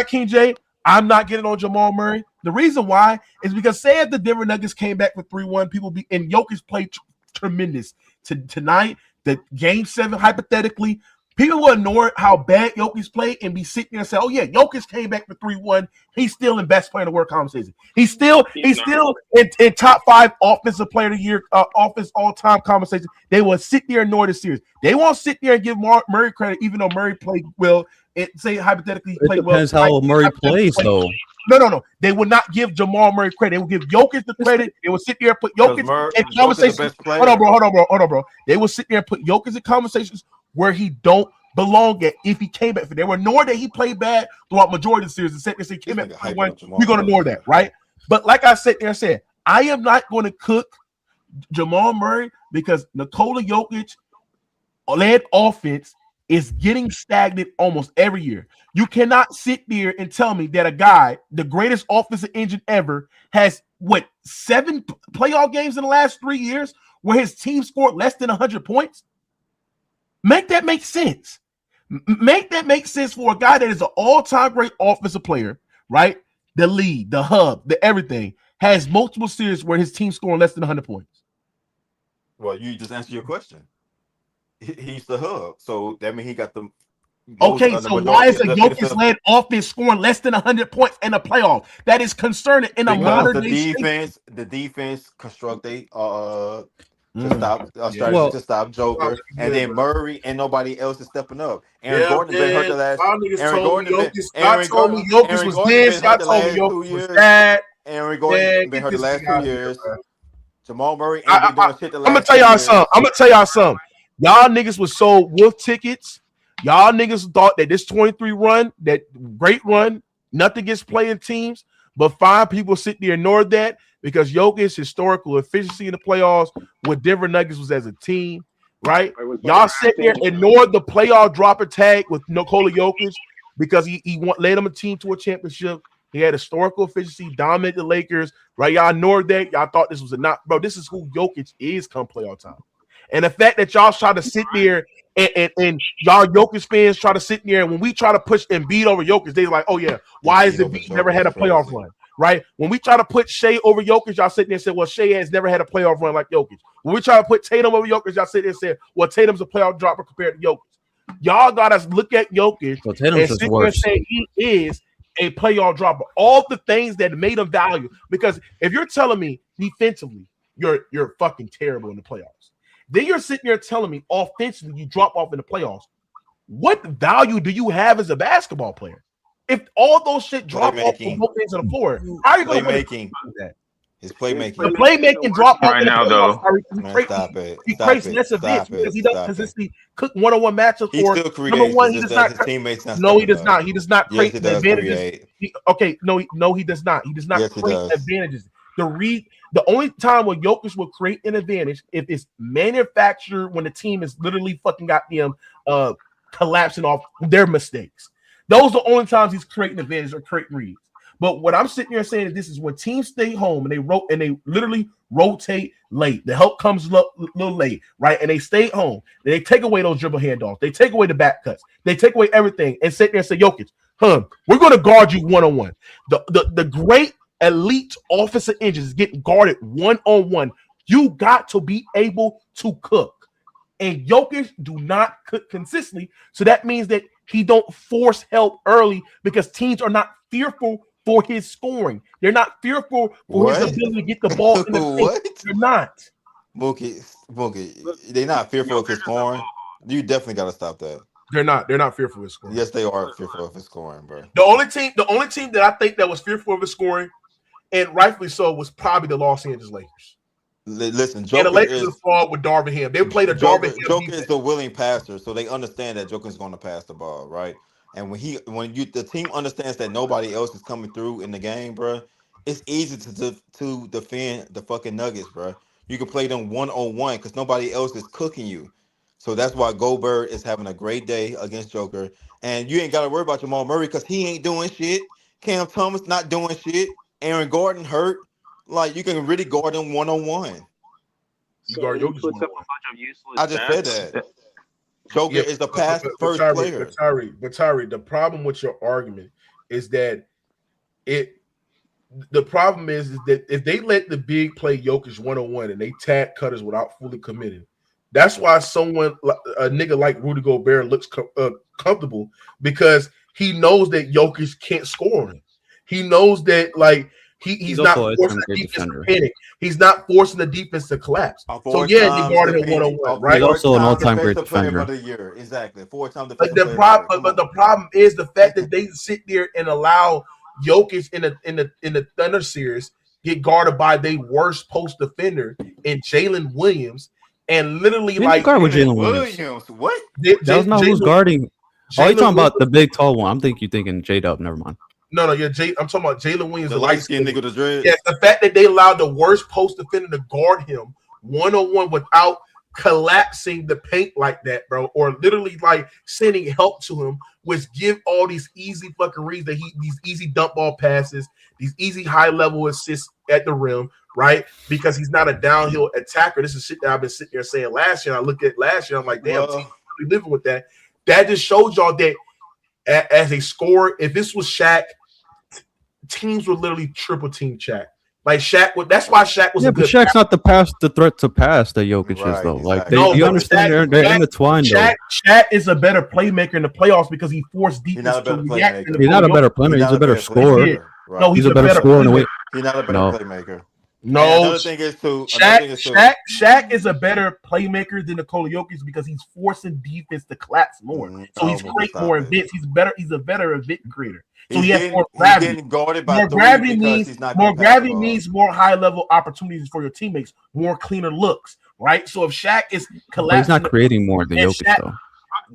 King J, I'm not getting on Jamal Murray. The reason why is because say if the Denver Nuggets came back with 3-1, and Jokic played tremendous tonight, the game 7, hypothetically, people will ignore how bad Jokic played and be sitting there and say, "Oh yeah, Jokic came back for 3-1. He's still in best player in the world conversation. He's still in top 5 offensive player of the year, offense all-time conversation." They will sit there and ignore the series. They won't sit there and give Murray credit, even though Murray played well. And say hypothetically he played well. Depends how Murray plays, though. No. They would not give Jamal Murray credit. They will give Jokic the credit. They will sit there and put Jokic in conversations. Hold on, bro. They will sit there and put Jokic in conversations where he don't belong at if he came back. They will ignore that he played bad throughout majority of the series and say he came back for 1. We're going to ignore that, right? But like I said there and said, I am not going to cook Jamal Murray because Nikola Jokic led offense is getting stagnant almost every year. You cannot sit there and tell me that a guy, the greatest offensive engine ever, has 7 playoff games in the last 3 years where his team scored less than 100 points. Make that make sense. Make that make sense for a guy that is an all-time great offensive player, right? The lead, the hub, the everything, has multiple series where his team scoring less than 100 points. Well, you just answered your question. He's the hub, so that means he got the. Okay, so why is a Jokic-led offense scoring less than 100 points in the playoff? That is concerning in a modern day defense. The defense constructed to stop strategy to stop Joker, and then Murray and nobody else is stepping up. Aaron Gordon been hurt the last. Aaron Gordon was dead. Scott told me Jokic was bad. Aaron Gordon been hurt the last 2 years. Jamal Murray ain't been doing shit the last. I'm gonna tell y'all something. Y'all niggas was sold wolf tickets. Y'all niggas thought that this 23 run, that great run, nothing gets playing teams, but 5 people sit there and ignored that because Jokic's historical efficiency in the playoffs with Denver Nuggets was as a team, right? Y'all sit there and ignored the playoff dropper tag with Nikola Jokic because he led them a team to a championship. He had historical efficiency, dominated the Lakers, right? Y'all ignored that. Y'all thought this was bro, this is who Jokic is come playoff time. And the fact that y'all try to sit there and y'all Jokic fans try to sit there, and when we try to push Embiid over Jokic, they're like, "Oh yeah, why is Embiid never had a playoff run?" Right? When we try to put Shea over Jokic, y'all sit there and say, "Well, Shea has never had a playoff run like Jokic." When we try to put Tatum over Jokic, y'all sit there and say, "Well, Tatum's a playoff dropper compared to Jokic." Y'all gotta look at Jokic and sit there and say he is a playoff dropper. All the things that made him valuable. Because if you're telling me defensively, you're fucking terrible in the playoffs. Then you're sitting there telling me offensively you drop off in the playoffs. What value do you have as a basketball player? If all those shit drop off from both ends of the floor, how are you going to playmaking? His playmaking. The playmaking drop off right now, though. He creates less events because he doesn't consistently cook one-on-one matchups. He still creates. Number one, he does not. His teammates not. No, he does not. He does not create the advantages. No, he does not. He does not create advantages. The only time where Jokic will create an advantage if it's manufactured when the team is literally fucking got them collapsing off their mistakes. Those are the only times he's creating advantage or creating reads. But what I'm sitting here saying is this is when teams stay home and they literally rotate late. The help comes a little late, right? And they stay home. They take away those dribble handoffs. They take away the back cuts. They take away everything and sit there and say, Jokic, we're going to guard you one-on-one. The great elite offensive engines getting guarded one-on-one. You got to be able to cook. And Jokic do not cook consistently. So that means that he don't force help early because teams are not fearful for his scoring. They're not fearful for his ability to get the ball in the face. They're not. Mookie, they're not fearful of his scoring. You definitely got to stop that. They're not fearful of his scoring. Yes, they are fearful of his scoring, bro. The only team that I think that was fearful of his scoring, and rightfully so, was probably the Los Angeles Lakers. Listen, Joker and the Lakers is fraud with Darvin Ham. They played a Darvin Ham. Joker is a willing passer, so they understand that Joker's going to pass the ball, right? And when the team understands that nobody else is coming through in the game, bro, it's easy to defend the fucking Nuggets, bro. You can play them one-on-one because nobody else is cooking you. So that's why Goldberg is having a great day against Joker. And you ain't got to worry about Jamal Murray because he ain't doing shit. Cam Thomas not doing shit. Aaron Gordon hurt. Like, you can really guard them one-on-one. You guard Jokic one-on-one. I just said that. Joker is the pass first player. But Tyree, the problem with your argument is that the problem is that if they let the big play Jokic one-on-one and they tag cutters without fully committing, That's why someone a nigga like Rudy Gobert looks comfortable because he knows that Jokic can't score on him. He knows that like he's not forcing the defense to panic. He's not forcing the defense to collapse. So yeah, they guarded him 1-on-1, right? He's also an all-time great defender. Exactly, 4-time But defensive the problem, but the problem is the fact that they sit there and allow Jokic in the Thunder series get guarded by their worst post defender in Jaylen Williams, and literally like guard with Jaylen Williams. What? That was not who's guarding. Oh, you talking about the big tall one? I'm thinking you're thinking J-Dub. Never mind. No, yeah, I'm talking about Jaylen Williams, the light skinned nigga with the dread. Yes, the fact that they allowed the worst post defender to guard him 1-on-1 without collapsing the paint like that, bro, or literally like sending help to him, which give all these easy fucking reads that these easy dump ball passes, these easy high level assists at the rim, right? Because he's not a downhill attacker. This is shit that I've been sitting there saying last year. I look at last year, I'm like, damn, team really living with that. That just shows y'all that as a scorer, if this was Shaq, teams would literally triple team Shaq. Like Shaq would. That's why Shaq was. Yeah, a good but Shaq's not the threat to pass that Jokic is though. Like you understand, they're intertwined. Shaq is a better playmaker in the playoffs because he forced defense to react. He's not a better playmaker. He's a better scorer. No, he's a better scorer in a way. He's not a better playmaker. No, another thing is too. Shaq is a better playmaker than Nikola Jokic because he's forcing defense to collapse more. So he's creating more events. He's better. He's a better event creator. So he has more gravity. More gravity means more high level opportunities for your teammates, more cleaner looks, right? So if Shaq is collapsing, he's not creating more than Jokic though.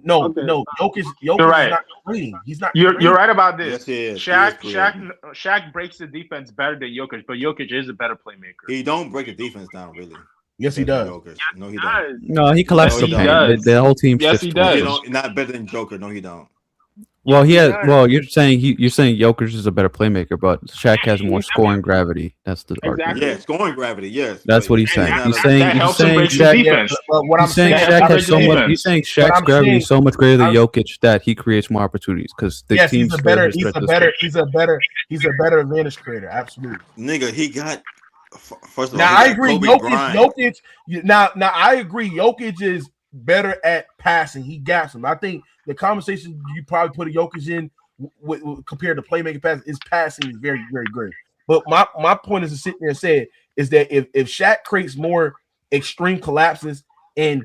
No, Jokic right. is not creating. He's not. You're right about this. Yes, Shaq breaks the defense better than Jokic, but Jokic is a better playmaker. He don't break the defense down really. Yes, he does. No, he don't. No, he collapsed the paint. The whole team. Yes, he does. Not better than Joker. No, he don't. Well, he has. Well, you're saying Jokic is a better playmaker, but Shaq has more scoring gravity. That's the argument. Yeah, scoring gravity. Yes, that's what he's saying. He's saying Shaq has so much. He's saying Shaq's gravity is so much greater than Jokic that he creates more opportunities because the team's he's a better advantage creator. Absolutely, nigga. He got. First of all, now I agree. Jokic. Now I agree. Jokic is better at passing. He gaps him. I think the conversation you probably put a Jokic in compared to playmaking pass is passing is very, very great. But my point is to sit there and say is that if Shaq creates more extreme collapses and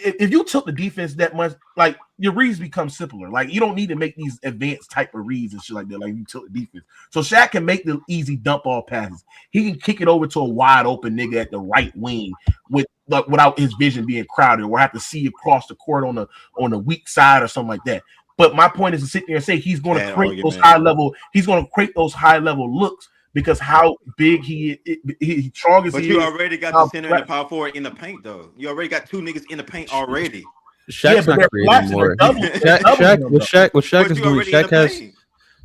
if you tilt the defense that much, like your reads become simpler. Like you don't need to make these advanced type of reads and shit like that. Like you tilt the defense, so Shaq can make the easy dump ball passes. He can kick it over to a wide open nigga at the right wing without his vision being crowded, or have to see across the court on the weak side or something like that. But my point is to sit there and say he's going to create those high level. He's going to create those high level looks. Because how big he strong as but he you is. already got the center and the power forward in the paint, though. You already got two niggas in the paint already. Shaq's not creating more. What Shaq is doing,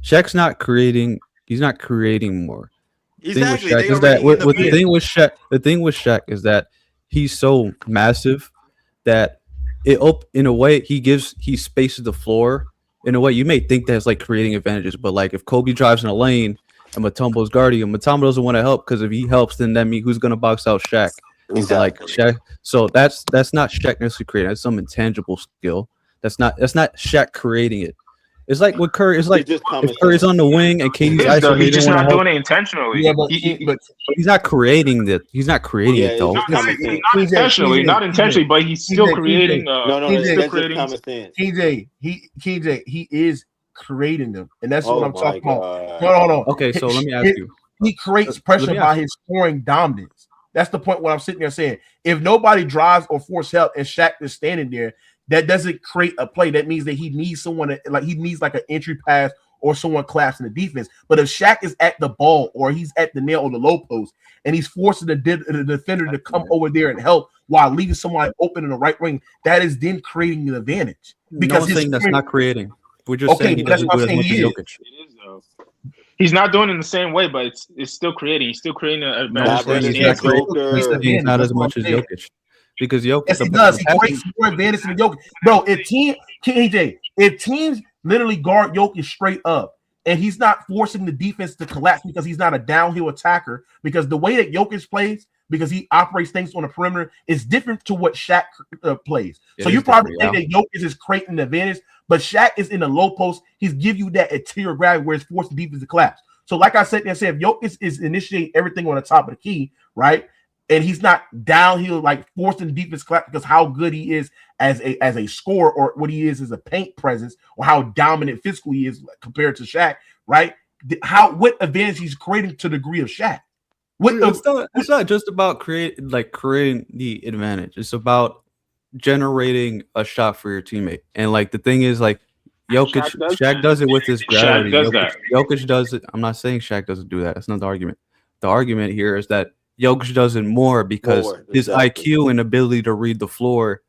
Shaq's not creating. He's not creating more. Exactly. The thing with Shaq is that he's so massive that in a way he spaces the floor. In a way, you may think that's like creating advantages, but like if Kobe drives in a lane and Mutombo's guarding him, Mutombo doesn't want to help because if he helps, then that means who's going to box out Shaq? Exactly. Like Shaq. So that's not Shaq necessarily creating. That's some intangible skill. That's not Shaq creating it. It's like with Curry. It's like if Curry's on the wing and KD's isolated. He's just not doing it intentionally. Yeah, but he's not creating it. He's not creating it though. Not intentionally, but he's still creating. TJ, he is creating them, and that's what I'm talking about. No. Okay, so let me ask you. He creates pressure by his scoring dominance. That's the point. What I'm sitting there saying, if nobody drives or force help, and Shaq is standing there, that doesn't create a play. That means that he needs someone he needs like an entry pass or someone collapsing the defense. But if Shaq is at the ball or he's at the nail or the low post, and he's forcing the defender to come over there and help while leaving someone open in the right wing, that is then creating an advantage. Because no, that's not creating. We're just saying he doesn't do it as much as Jokic. It is though. He's not doing it in the same way, but it's still creating. He's still creating an advantage. He's not as much as Jokic. Because Jokic, yes, he does. He creates more advantage than Jokic. Bro, if teams literally guard Jokic straight up, and he's not forcing the defense to collapse because he's not a downhill attacker, because the way that Jokic plays, because he operates things on the perimeter is different to what Shaq plays. So It you is probably different, think that Jokic is creating the advantage, but Shaq is in the low post. He's give you that interior gravity where it's forcing defense to collapse. So like I said, if Jokic is initiating everything on the top of the key, right, and he's not downhill like forcing the defense to collapse because how good he is as a scorer or what he is as a paint presence or how dominant physically he is compared to Shaq, right? What advantage he's creating to the degree of Shaq? It's not just about creating the advantage. It's about generating a shot for your teammate. And like the thing is, like Shaq does it with his gravity. Jokic does it. I'm not saying Shaq doesn't do that. That's not the argument. The argument here is that Jokic does it more because his IQ and ability to read the floor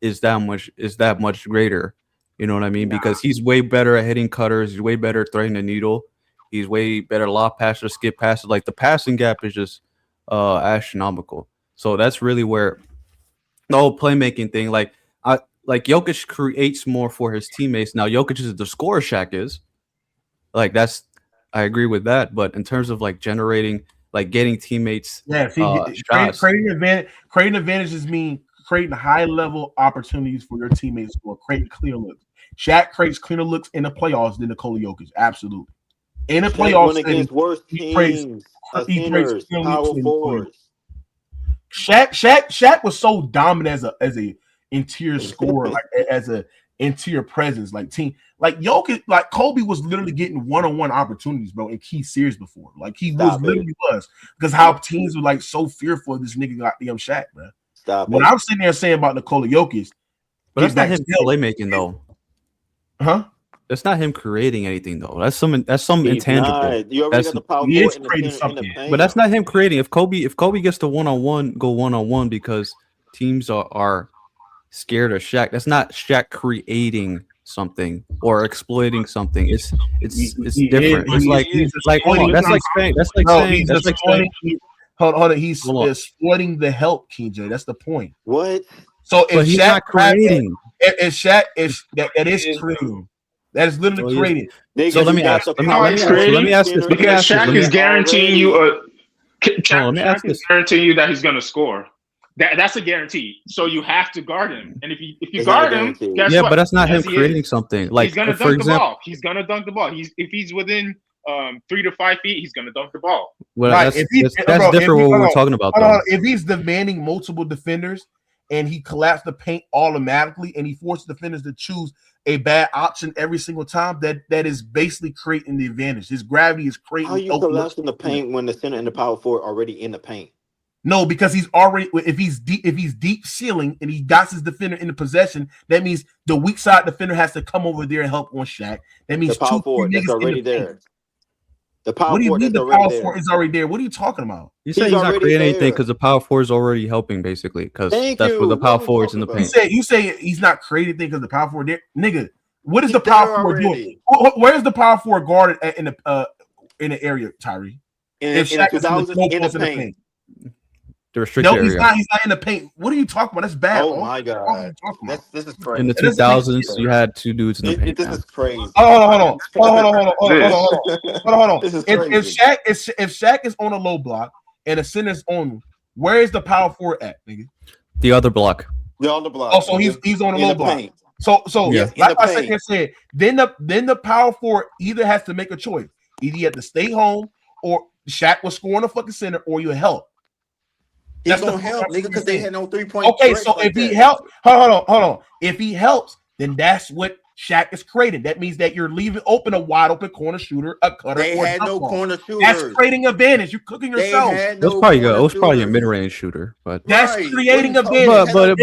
is that much greater. You know what I mean? Because he's way better at hitting cutters. He's way better at threading the needle. He's way better lob passer, skip passes. Like the passing gap is just astronomical. So that's really where the whole playmaking thing. Like Jokic creates more for his teammates. Now Jokic is the scorer. Shaq is. Like I agree with that. But in terms of like generating, like getting teammates, shots. Creating advantages mean creating high level opportunities for your teammates or creating clear looks. Shaq creates cleaner looks in the playoffs than Nikola Jokic. Absolutely. In the playoffs, against worse teams, power forwards. Shaq was so dominant as a interior scorer, like as a interior presence, like team, like Jokic, like Kobe was literally getting one-on-one opportunities, bro, in key series before. Like he literally was because how teams were like so fearful of this nigga got the Shaq, man. What I'm sitting there saying about Nikola Jokic, but that's not him playmaking though, huh? That's not him creating anything though. That's some intangible. You already got the power forward in the paint. But that's not him creating. If Kobe gets to go one-on-one because teams are scared of Shaq, that's not Shaq creating something or exploiting something. It's different. Hold on. He's exploiting the help, KJ. That's the point. What? So if he's Shaq not creating, if Shaq is that is creating. That is literally created. So let me ask this. Because Shaq is guaranteeing you guaranteeing you that he's going to score. That's a guarantee. So you have to guard him. And if you guard him, guess what? But that's not him creating something. Like he's going to dunk the ball. He's going to dunk the ball. If he's within 3 to 5 feet, he's going to dunk the ball. Well, that's different what we're talking about. If he's demanding multiple defenders and he collapsed the paint automatically and he forced defenders to choose a bad option every single time, that is basically creating the advantage. His gravity is creating. How you collapsing the paint when the center and the power forward are already in the paint? No, because he's already if he's deep ceiling and he got his defender in the possession, that means the weak side defender has to come over there and help on Shaq. That means the power forward that's already there. The power forward is already there. What are you talking about? You say he's not creating anything because the power forward is already helping, basically, because that's what the power forward's in the paint. You say he's not creating anything because the power forward there, nigga. What is the power forward doing? Where is the power forward guarded in the area, Tyree? In 2000 in the paint. The restricted area. He's not in the paint. What are you talking about? That's bad. Oh my god, this is crazy. In the 2000s, you had two dudes in the paint. This is crazy. Hold on. This is crazy. If Shaq is on a low block and the center's on, where is the power forward at, nigga? The other block. The other block. Oh, so he's on a low block. So yeah, like I said, then the power forward either has to make a choice. Either you have to stay home, or Shaq will score in the fucking center, or you help. He's gonna help, nigga, because they had no 3-point. Okay, so if he helps, hold on. If he helps, then that's what Shaq is creating. That means that you're leaving open a wide open corner shooter, a cutter. They had no corner shooters. That's creating advantage. You're cooking yourself. It was probably a mid-range shooter, but that's creating advantage. But it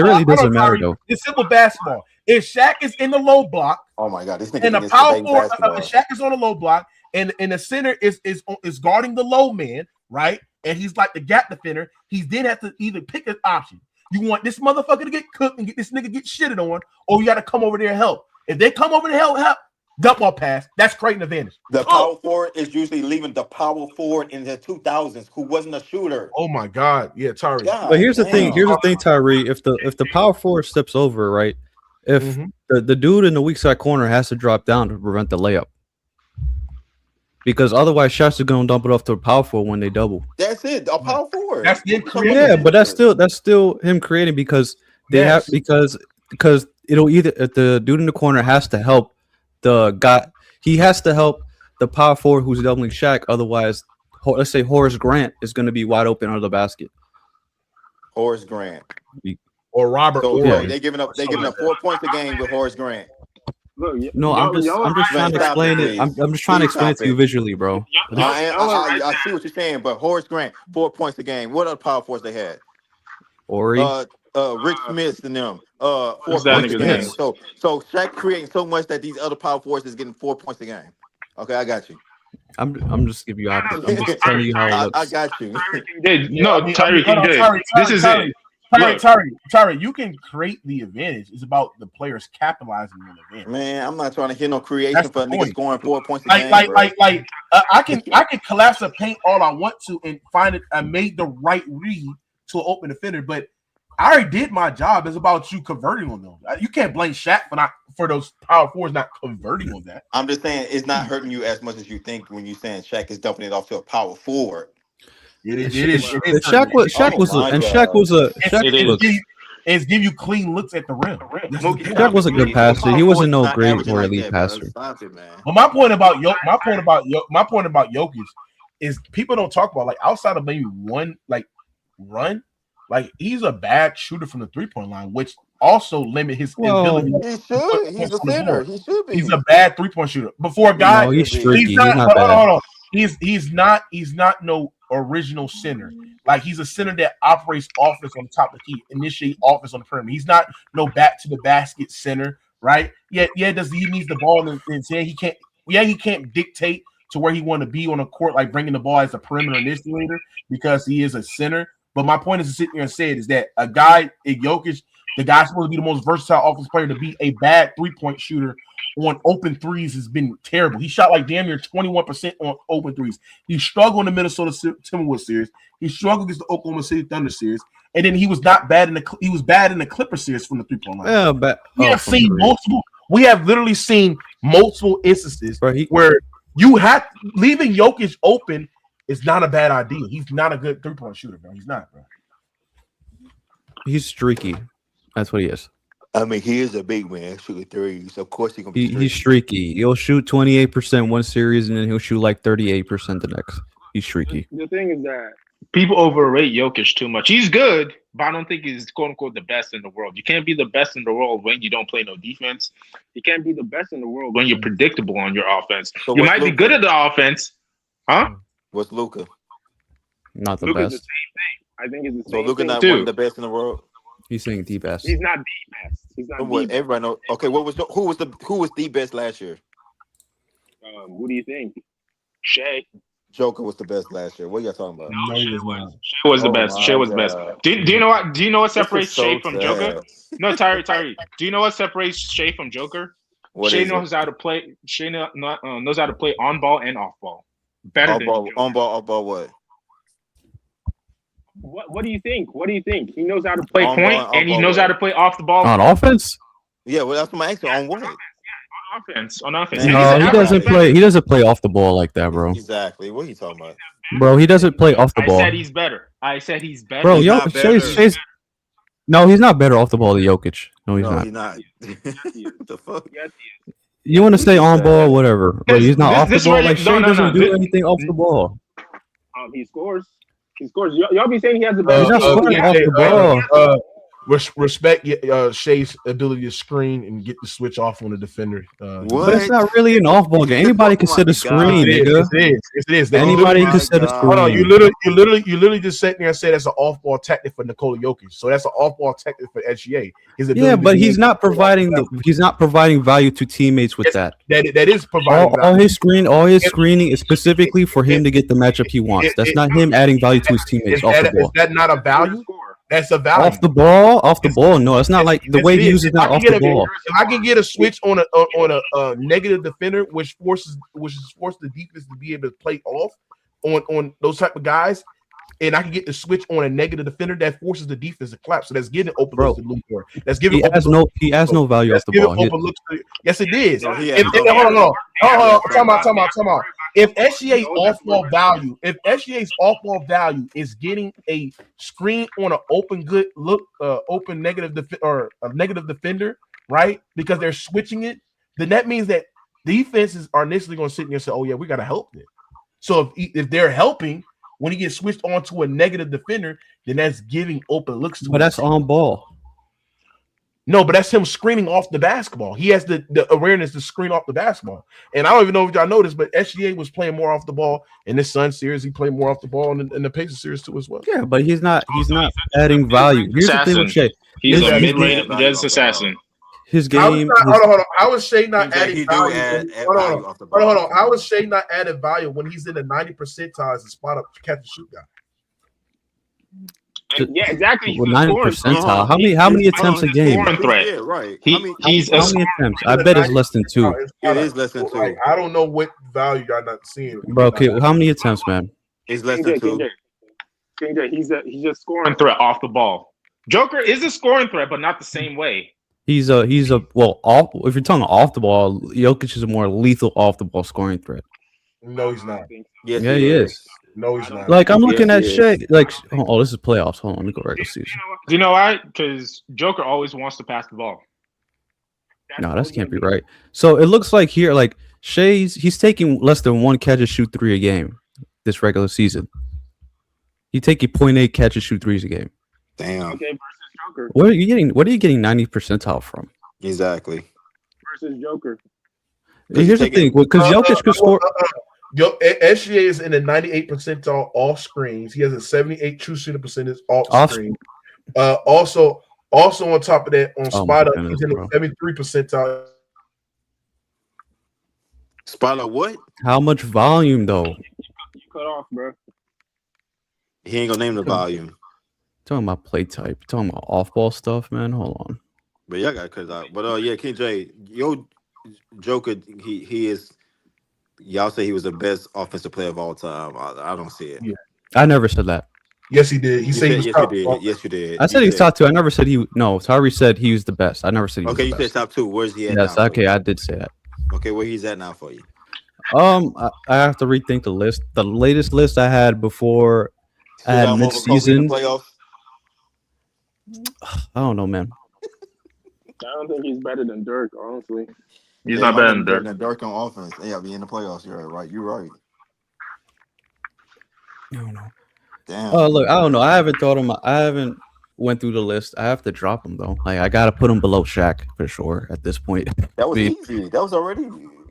really doesn't matter though. It's simple basketball. If Shaq is in the low block, oh my god, this nigga and the power forward, Shaq is on the low block, and the center is guarding the low man, right? And he's like the gap defender. He then has to either pick an option. You want this motherfucker to get cooked and get this nigga get shitted on, or you got to come over there and help. If they come over to help, dump ball pass. That's creating advantage. The power forward is usually leaving the power forward in the 2000s who wasn't a shooter. Oh my god, yeah, Tyree. But here's the thing. Here's the thing, Tyree. If the power forward steps over, right? If the dude in the weak side corner has to drop down to prevent the layup. because otherwise Shaq's are gonna dump it off to a power forward when they double. That's it. A power forward. That's the Yeah, but that's still him creating because they have because it'll either if the dude in the corner has to help the guy. He has to help the power forward who's doubling Shaq. Otherwise, let's say Horace Grant is going to be wide open under the basket. Horace Grant or Robert. So Ory. they're giving up 4 points a game with Horace Grant. No, I'm just trying to explain it. I'm just trying to explain it to you visually, bro. I see what you're saying, but Horace Grant 4 points a game. What other power forwards they had? Ori, Rick Smith and them. 4 points a game. So Shaq creating so much that these other power forwards is getting 4 points a game. Okay, I got you. I'm just giving you. I'm just telling you how it looks. I got you. Tyreek, this is it. Tyreek, you can create the advantage. It's about the players capitalizing on the advantage. Man, I'm not trying to hear no creation for niggas scoring 4 points a game. I can collapse the paint all I want to and find it. I made the right read to an open defender, but I already did my job. It's about you converting on them. You can't blame Shaq for those power forwards not converting on that. I'm just saying it's not hurting you as much as you think when you're saying Shaq is dumping it off to a power forward. It is. Shaq It's give you clean looks at the rim. Shaq was a good passer. He wasn't no great or elite passer. But my point about Jokic is people don't talk about outside of maybe one run. He's a bad shooter from the 3-point line, which also limit his ability. He should. He's a center. He should be. He's a bad 3-point shooter. Before a guy, he's streaky. He's not, hold on. He's not no original center. He's a center that operates offense on the top of the key, initiate offense on the perimeter. He's not no back to the basket center, right? He needs the ball and he can't. Yeah, he can't dictate to where he want to be on the court, bringing the ball as a perimeter initiator because he is a center. But my point is to sit there and say it is that a guy in Jokic, the guy's supposed to be the most versatile offensive player, to be a bad 3-point shooter on open threes has been terrible. He shot damn near 21% on open threes. He struggled in the Minnesota Timberwolves series. He struggled against the Oklahoma City Thunder series, and then he was bad in the Clippers series from the 3-point line. Yeah, but we have literally seen multiple instances where leaving Jokic open is not a bad idea. He's not a good 3-point shooter, bro. He's not, bro. He's streaky. That's what he is. I mean, he is a big man shooting threes. Of course, he's gonna be. He's streaky. He'll shoot 28% one series, and then he'll shoot 38% the next. He's streaky. The thing is that people overrate Jokic too much. He's good, but I don't think he's quote unquote the best in the world. You can't be the best in the world when you don't play no defense. You can't be the best in the world when you're predictable on your offense. So you might be good at the offense, huh? What's Luka? Not the Luka's best. the same thing. I think it's the So same Luka thing not too. one of the best in the world. He's saying the best. He's not the best. He's not the best. Everybody knows. Okay, who was the best last year? Who do you think? Shaq. Joker was the best last year. What are y'all talking about? No, Shaq was the best. Shaq was the best. Do you know what? Do you know what separates Shaq from Joker? No, Tyreek. Do you know what separates Shaq from Joker? Shaq knows how to play. Shaq knows how to play on ball and off ball. Better than Joker. On ball, off ball. What? What do you think? What do you think? He knows how to play point, and he knows how to play off the ball on offense. Yeah, well, that's my answer. On what? On offense. No, he doesn't play. He doesn't play off the ball like that, bro. Exactly. What are you talking about, bro? He doesn't play off the ball. I said he's better. Bro, Shay's no, he's not better off the ball than Jokic. No, he's not. He's not. What the fuck? You want to say on ball, whatever, but he's not off the ball. Shay doesn't do anything off the ball. He scores. Y'all be saying he has the best. He's not scoring off the ball. Respect Shay's ability to screen and get the switch off on the defender. But it's not really an off-ball game. Anybody can set a screen, nigga. It is. Anybody can set a screen. Hold on, you literally just sat there and said that's an off-ball tactic for Nikola Jokic. So that's an off-ball tactic for SGA. Yeah, but he's not providing value to teammates with that. That is providing all his screening is specifically for him to get the matchup he wants. That's not him adding value to his teammates off the ball. Is that not a value? That's a value. Off the ball. No, it's not like the way he uses not off the ball. If I can get a switch on a negative defender, which forces the defense to be able to play off on those type of guys, and I can get the switch on a negative defender, that forces the defense to collapse. So that's getting open looks to Luka. That's giving he has no value off the ball. Yes, it is. Hold on. Talk about. if SGA's off-ball value, if SGA's off-ball value is getting a screen on an open good look, open negative or a negative defender, right? Because they're switching it, then that means that defenses are initially going to sit there and say, "Oh yeah, we got to help it." So if they're helping when he gets switched onto a negative defender, then that's giving open looks to him. But that's on ball. No, but that's him screening off the basketball. He has the awareness to screen off the basketball. And I don't even know if y'all noticed, but SGA was playing more off the ball in this Sun series. He played more off the ball in the Pacers series too as well. Yeah, but he's not adding value. Here's the thing with Shea. He's a mid-range assassin. His game. Hold on. How is Shea not adding value? Hold on. How is Shea not adding value when he's in the 90 percentile as a spot up catch and shoot guy? Yeah, exactly. Well, 90 percentile. How many attempts a game? Scoring threat. Yeah, right. He's how many attempts? I bet it's less than 2. It is less than 2. Like, I don't know what value y'all not seeing. Bro, okay, how many attempts, man? It's less than 2. He's a scoring threat off the ball. Joker is a scoring threat, but not the same way. He's a well off. If you're talking off the ball, Jokic is a more lethal off the ball scoring threat. No, he's not. Yes, yeah, he is. No, he's not. Like I'm looking at Shea. Like, oh, this is playoffs. Hold on, let me go regular season. Do you know why? Because Joker always wants to pass the ball. No, that can't be right. So it looks like here, like he's taking less than 1 catch and shoot 3 a game this regular season. He's taking 0.8 catch and shoot 3s a game. Damn. Okay, versus Joker. What are you getting 90 percentile from? Exactly. Versus Joker. Here's the thing, because Jokic could score. SGA is in the 98 percentile off screens. He has a 78 true shooting percentage off screen. Also on top of that, on spot up, he's in the 73 percentile. Spot up what? How much volume though? You cut off, bro. He ain't gonna name the volume. Talking about play type, talking about off ball stuff, man. Hold on. But y'all got cut out. But yeah, King J, yo, Joker, he is. Y'all say he was the best offensive player of all time. I don't see it. Yeah. I never said that. Yes, he did. He said he was yes, top. you did. Yes, you did. I said he's top 2. I never said he. No, Tyree said he was the best. I never said he was okay, the you best. said top 2. Where's he at? Yes, now okay, I did say that. Okay, where he's at now for you? I have to rethink the list. The latest list I had before I had mid-season. I don't know, man. I don't think he's better than Dirk, honestly. He's not better than Dirk. Dirk on offense. Yeah, be in the playoffs. You're right. You're right. I don't know. Damn. Oh, look, I don't know. I haven't went through the list. I have to drop him though. Like I gotta put him below Shaq for sure at this point. That was easy. That was already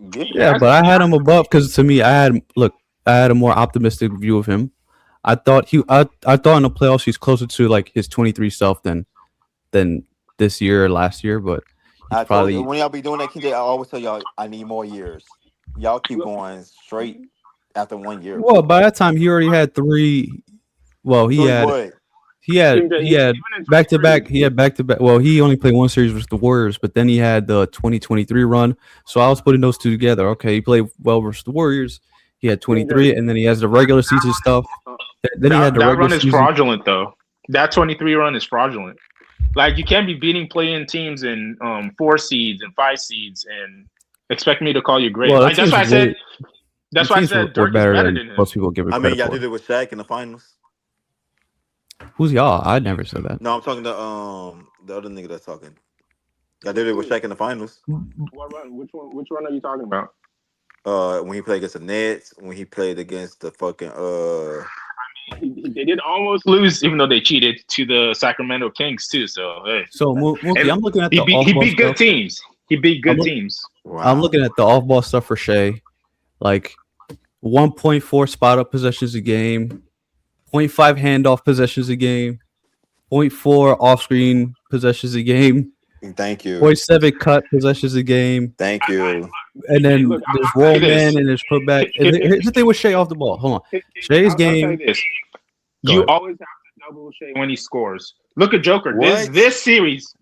good. Yeah, but I had him above because to me, I had a more optimistic view of him. I thought I thought in the playoffs he's closer to like his 23 self than this year or last year, but probably when y'all be doing that, KJ, I always tell y'all I need more years. Y'all keep going straight after 1 year. Well, by that time he already had 3. Well, he had back to back. He had back to back. Well, he only played 1 series versus the Warriors, but then he had the 2023 run. So I was putting those 2 together. Okay, he played well versus the Warriors. He had 23, and then he has the regular season stuff. Then he had the that regular run is season. fraudulent, though. That 23 run is fraudulent. Like you can't be beating play-in teams in 4 seeds and 5 seeds and expect me to call you great. Well, like, that's why I said. That's why I teams said were Dirk better is better than than him. most people give it credit y'all for. did it with Shaq in the finals. Who's y'all? I never said that. No, I'm talking to the other nigga that's talking. Y'all did it with Shaq in the finals. What run? Which run are you talking about? When he played against the Nets, when he played against the fucking They did almost lose, even though they cheated to the Sacramento Kings too. So hey. So Mookie, I'm looking at he the beat good teams. He beat good teams. Wow. I'm looking at the off-ball stuff for Shea, like 1.4 spot-up possessions a game, 0.5 handoff possessions a game, 0.4 off-screen possessions a game. Thank you. 0.7 cut possessions a game. Thank you. And then there's roll man and there's putback. Here's the thing with Shea off the ball. Hold on. Shea's game. You always have to double Shea when he scores. Look at Joker. What? This series.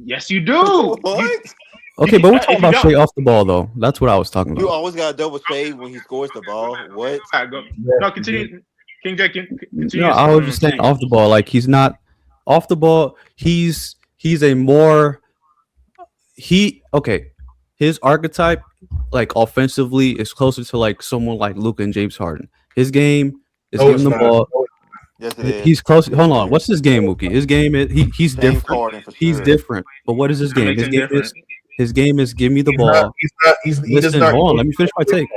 Yes, you do. What? Okay, but we're talking about Shea off the ball, though. That's what I was talking about. You always got to double Shea when he scores the ball. What? No, continue. King Jack, continue. No, I was just saying off the ball. Like, he's not off the ball. He's a more okay. his archetype, like offensively, is closer to like someone like Luka and James Harden. His game is No, giving it's the not. ball. Yes, it is. He's close. Yes, Hold it on. is. What's his game, Mookie? His game is he's James different. Harden for He's sure. different. But what is his That game? makes His him game different. is give me the He's ball. not. He does Listen, not. hold on. Let me finish my take.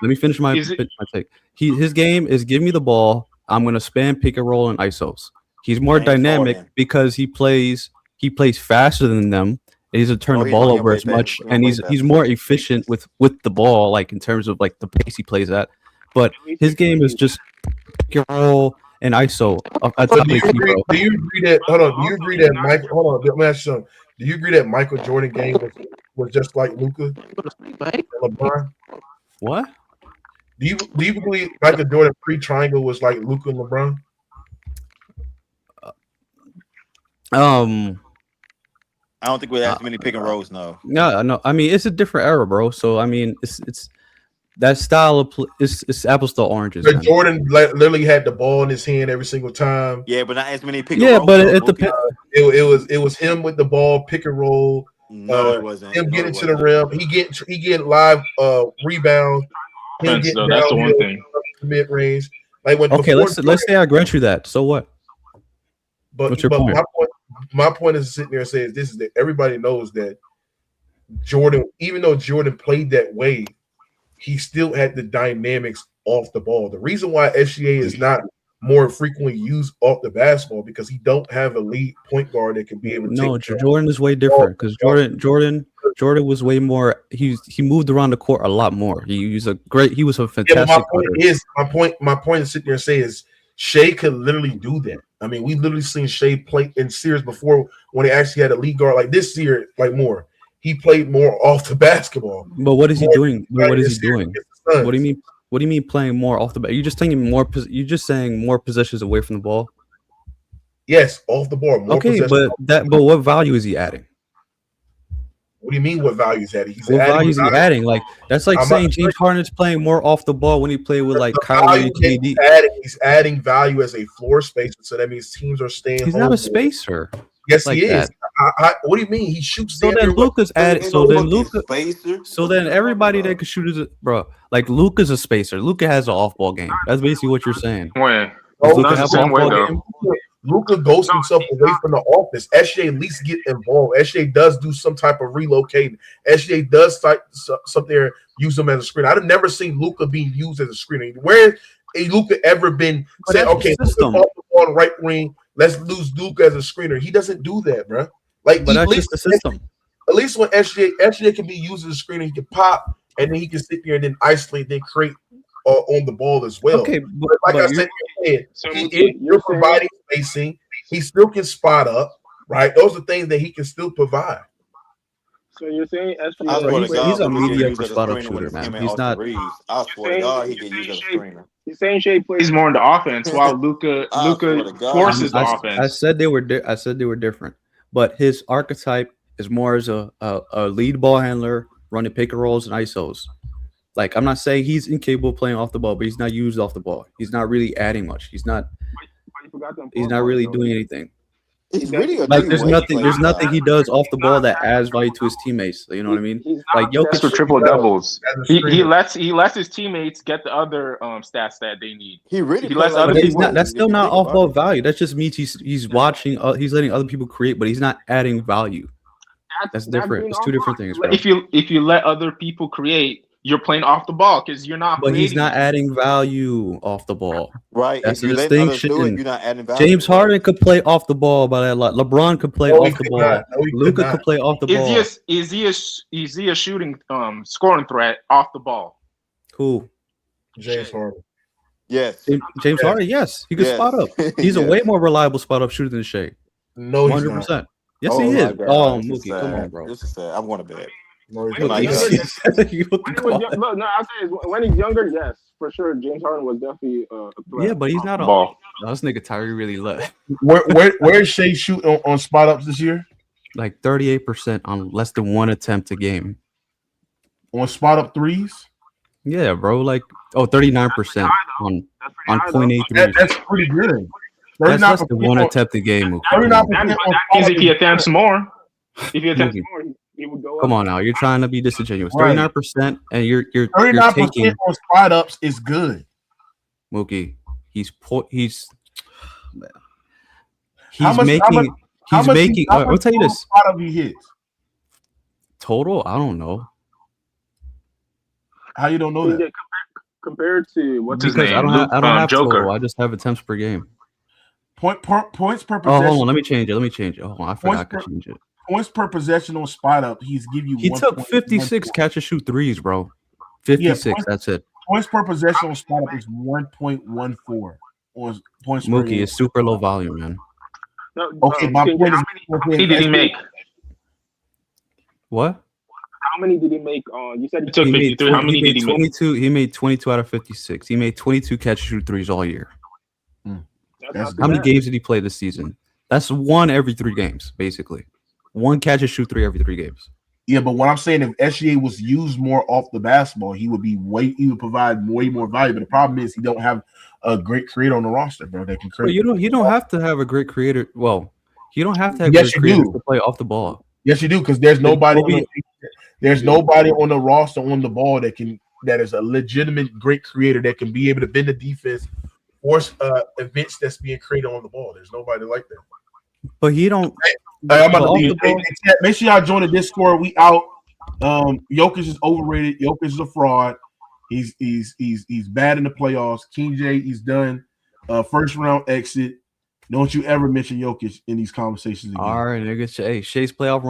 Let me finish my Is it? take. His game is give me the ball. I'm gonna spam pick and roll and isos. He's more James dynamic Harden. because he plays faster than them. And he doesn't turn No, the he ball don't. He over don't as play much, fast. He don't and play he's fast. more efficient with the ball, like in terms of like the pace he plays at. But his game is just pick and roll and ISO. That's So how do you they keep, agree? bro. Do you agree that? Hold on. Do you agree that Michael? Hold on. Let me ask you something. Do you agree that Michael Jordan game was just like Luka and LeBron? What? Do you believe Michael Jordan pre-triangle was like Luka and LeBron? I don't think we had too many pick and rolls. No. No. I mean, it's a different era, bro. So I mean, it's that style of it's apples to oranges. But Man. Jordan literally had the ball in his hand every single time. Yeah, but not as many pick and Yeah, rolls. but though, it Mookie. depends. It was him with the ball, pick and roll. No, it wasn't. Him No, getting it to the wasn't. rim. He get live rebounds. Him Offense, getting though, that's the one downhill thing. mid range. Like when Okay, before let's say I grant you that. So what? But What's your point? my point is sitting there and says this is that everybody knows that Jordan, even though Jordan played that way, he still had the dynamics off the ball. The reason why SGA is not more frequently used off the basketball because he don't have a lead point guard that can be able to No, take Jordan is way different because Jordan was way more. He moved around the court a lot more. He was a fantastic. Yeah, but my point is sitting there and say is Shea could literally do that. I mean, we literally seen Shea play in series before when he actually had a lead guard like this year, like more. He played more off the basketball. But what is he doing? What is he doing? What do you mean? What do you mean playing more off the bat? You're just taking more. You're just saying more possessions away from the ball. Yes, off the ball. More okay, but what value is he adding? What do you mean? What value is that? What value is he adding? Like that's like saying James Harden is playing more off the ball when he played with like Kyrie and KD. He's adding value as a floor spacer, so that means teams are staying. He's not a spacer. Yes, like he is. What do you mean? He shoots. So then Luka's added. So then everybody that could shoot is bro. Like Luka's a spacer. Luka has an off-ball game. That's basically what you're saying. When Luka have an off-ball game? Luka goes himself away from the offense. SJ at least get involved. SJ does do some type of relocating. SJ does something there, use him as a screener. I've never seen Luka being used as a screener. Where has Luka ever been saying, okay, Luka's off the ball right wing, let's lose Luka as a screener? He doesn't do that, bro. Like, but that's just the system. At least when SJ can be used as a screener, he can pop and then he can sit there and then isolate, then create on the ball as well. Okay, but like I said, you're providing spacing. He still can spot up, right? Those are things that he can still provide. So you're saying he's a mediocre spot-up shooter, man. He's not. I swear to God, he can use as a screener. You're saying Shea plays more in the offense while Luka forces the offense. I said they were different, but his archetype is more as a lead ball handler, running pick and rolls and isos. Like, I'm not saying he's incapable of playing off the ball, but he's not used off the ball. He's not really adding much. He's not really doing anything. He's really like there's nothing he does off the ball that adds value to his teammates. You know what I mean? Like Jokic for triple doubles. He lets his teammates get the other stats that they need. He really lets other people. That's still not off ball value. That just means he's watching. He's letting other people create, but he's not adding value. That's different. It's two different things, bro. If you let other people create, you're playing off the ball because you're not. But he's not adding value off the ball. Right. That's the distinction. You're not adding value. James Harden could play off the ball by that lot. LeBron could play off the ball. Luka could play off the ball. Is he a shooting scoring threat off the ball? Who? James Harden. Yes. James Harden. Yes, he could spot up. He's a way more reliable spot up shooter than Shea. No, 100%. Yes, he is. Oh, Mookie, come on, bro. This is sad. I'm going to bed. Look, I say when he's younger, yes, for sure. James Harden was definitely a threat. Yeah, but he's not a ball. No, this nigga Tyreek really let. Where is Shea shoot on spot ups this year? Like 38% on less than one attempt a game. On spot up threes? Yeah, bro. Like 39% on 0.8 threes. That's pretty good. That's less than one attempt a game. That means if he attempts more, he would go Come up. on now, you're trying to be disingenuous. Right. 39%, and you're 39% taking on spot ups is good. Mookie. He's How much? making. I'll tell you this. Spot up he hits. Total, I don't know. How you don't know that? Compared to what's his Because name? I don't have Joker. total. I just have attempts per game. Points per possession. Oh, hold on. Let me change it. Hold on. I forgot I could change it. Points per possession on spot up. He's give you. He took 56 catch and shoot threes, bro. 56. That's it. Points per possession on spot up is 1.14. On points. Mookie is super low volume, man. No, Okay, my point is. How many did he make? What? How many did he make on? You said He took 53. How many did he make? 22. He made 22 out of 56. He made 22 catch and shoot threes all year. How many games did he play this season? That's one every 3 games, basically. One catch and shoot 3 every 3 games. Yeah, but what I'm saying, if SGA was used more off the basketball, he would provide way more value. But the problem is he don't have a great creator on the roster, bro. That can create. You don't have to have a great creator. Well, you don't have to have great creators to play off the ball. Yes, you do, because there's nobody on the roster on the ball that is a legitimate great creator that can be able to bend the defense, force events that's being created on the ball. There's nobody like that. But he don't. I'm about to leave. Make sure y'all join the Discord. We out. Jokic is overrated. Jokic is a fraud. He's bad in the playoffs. King J, he's done. First round exit. Don't you ever mention Jokic in these conversations again. All right, nigga. Hey, Shay's playoff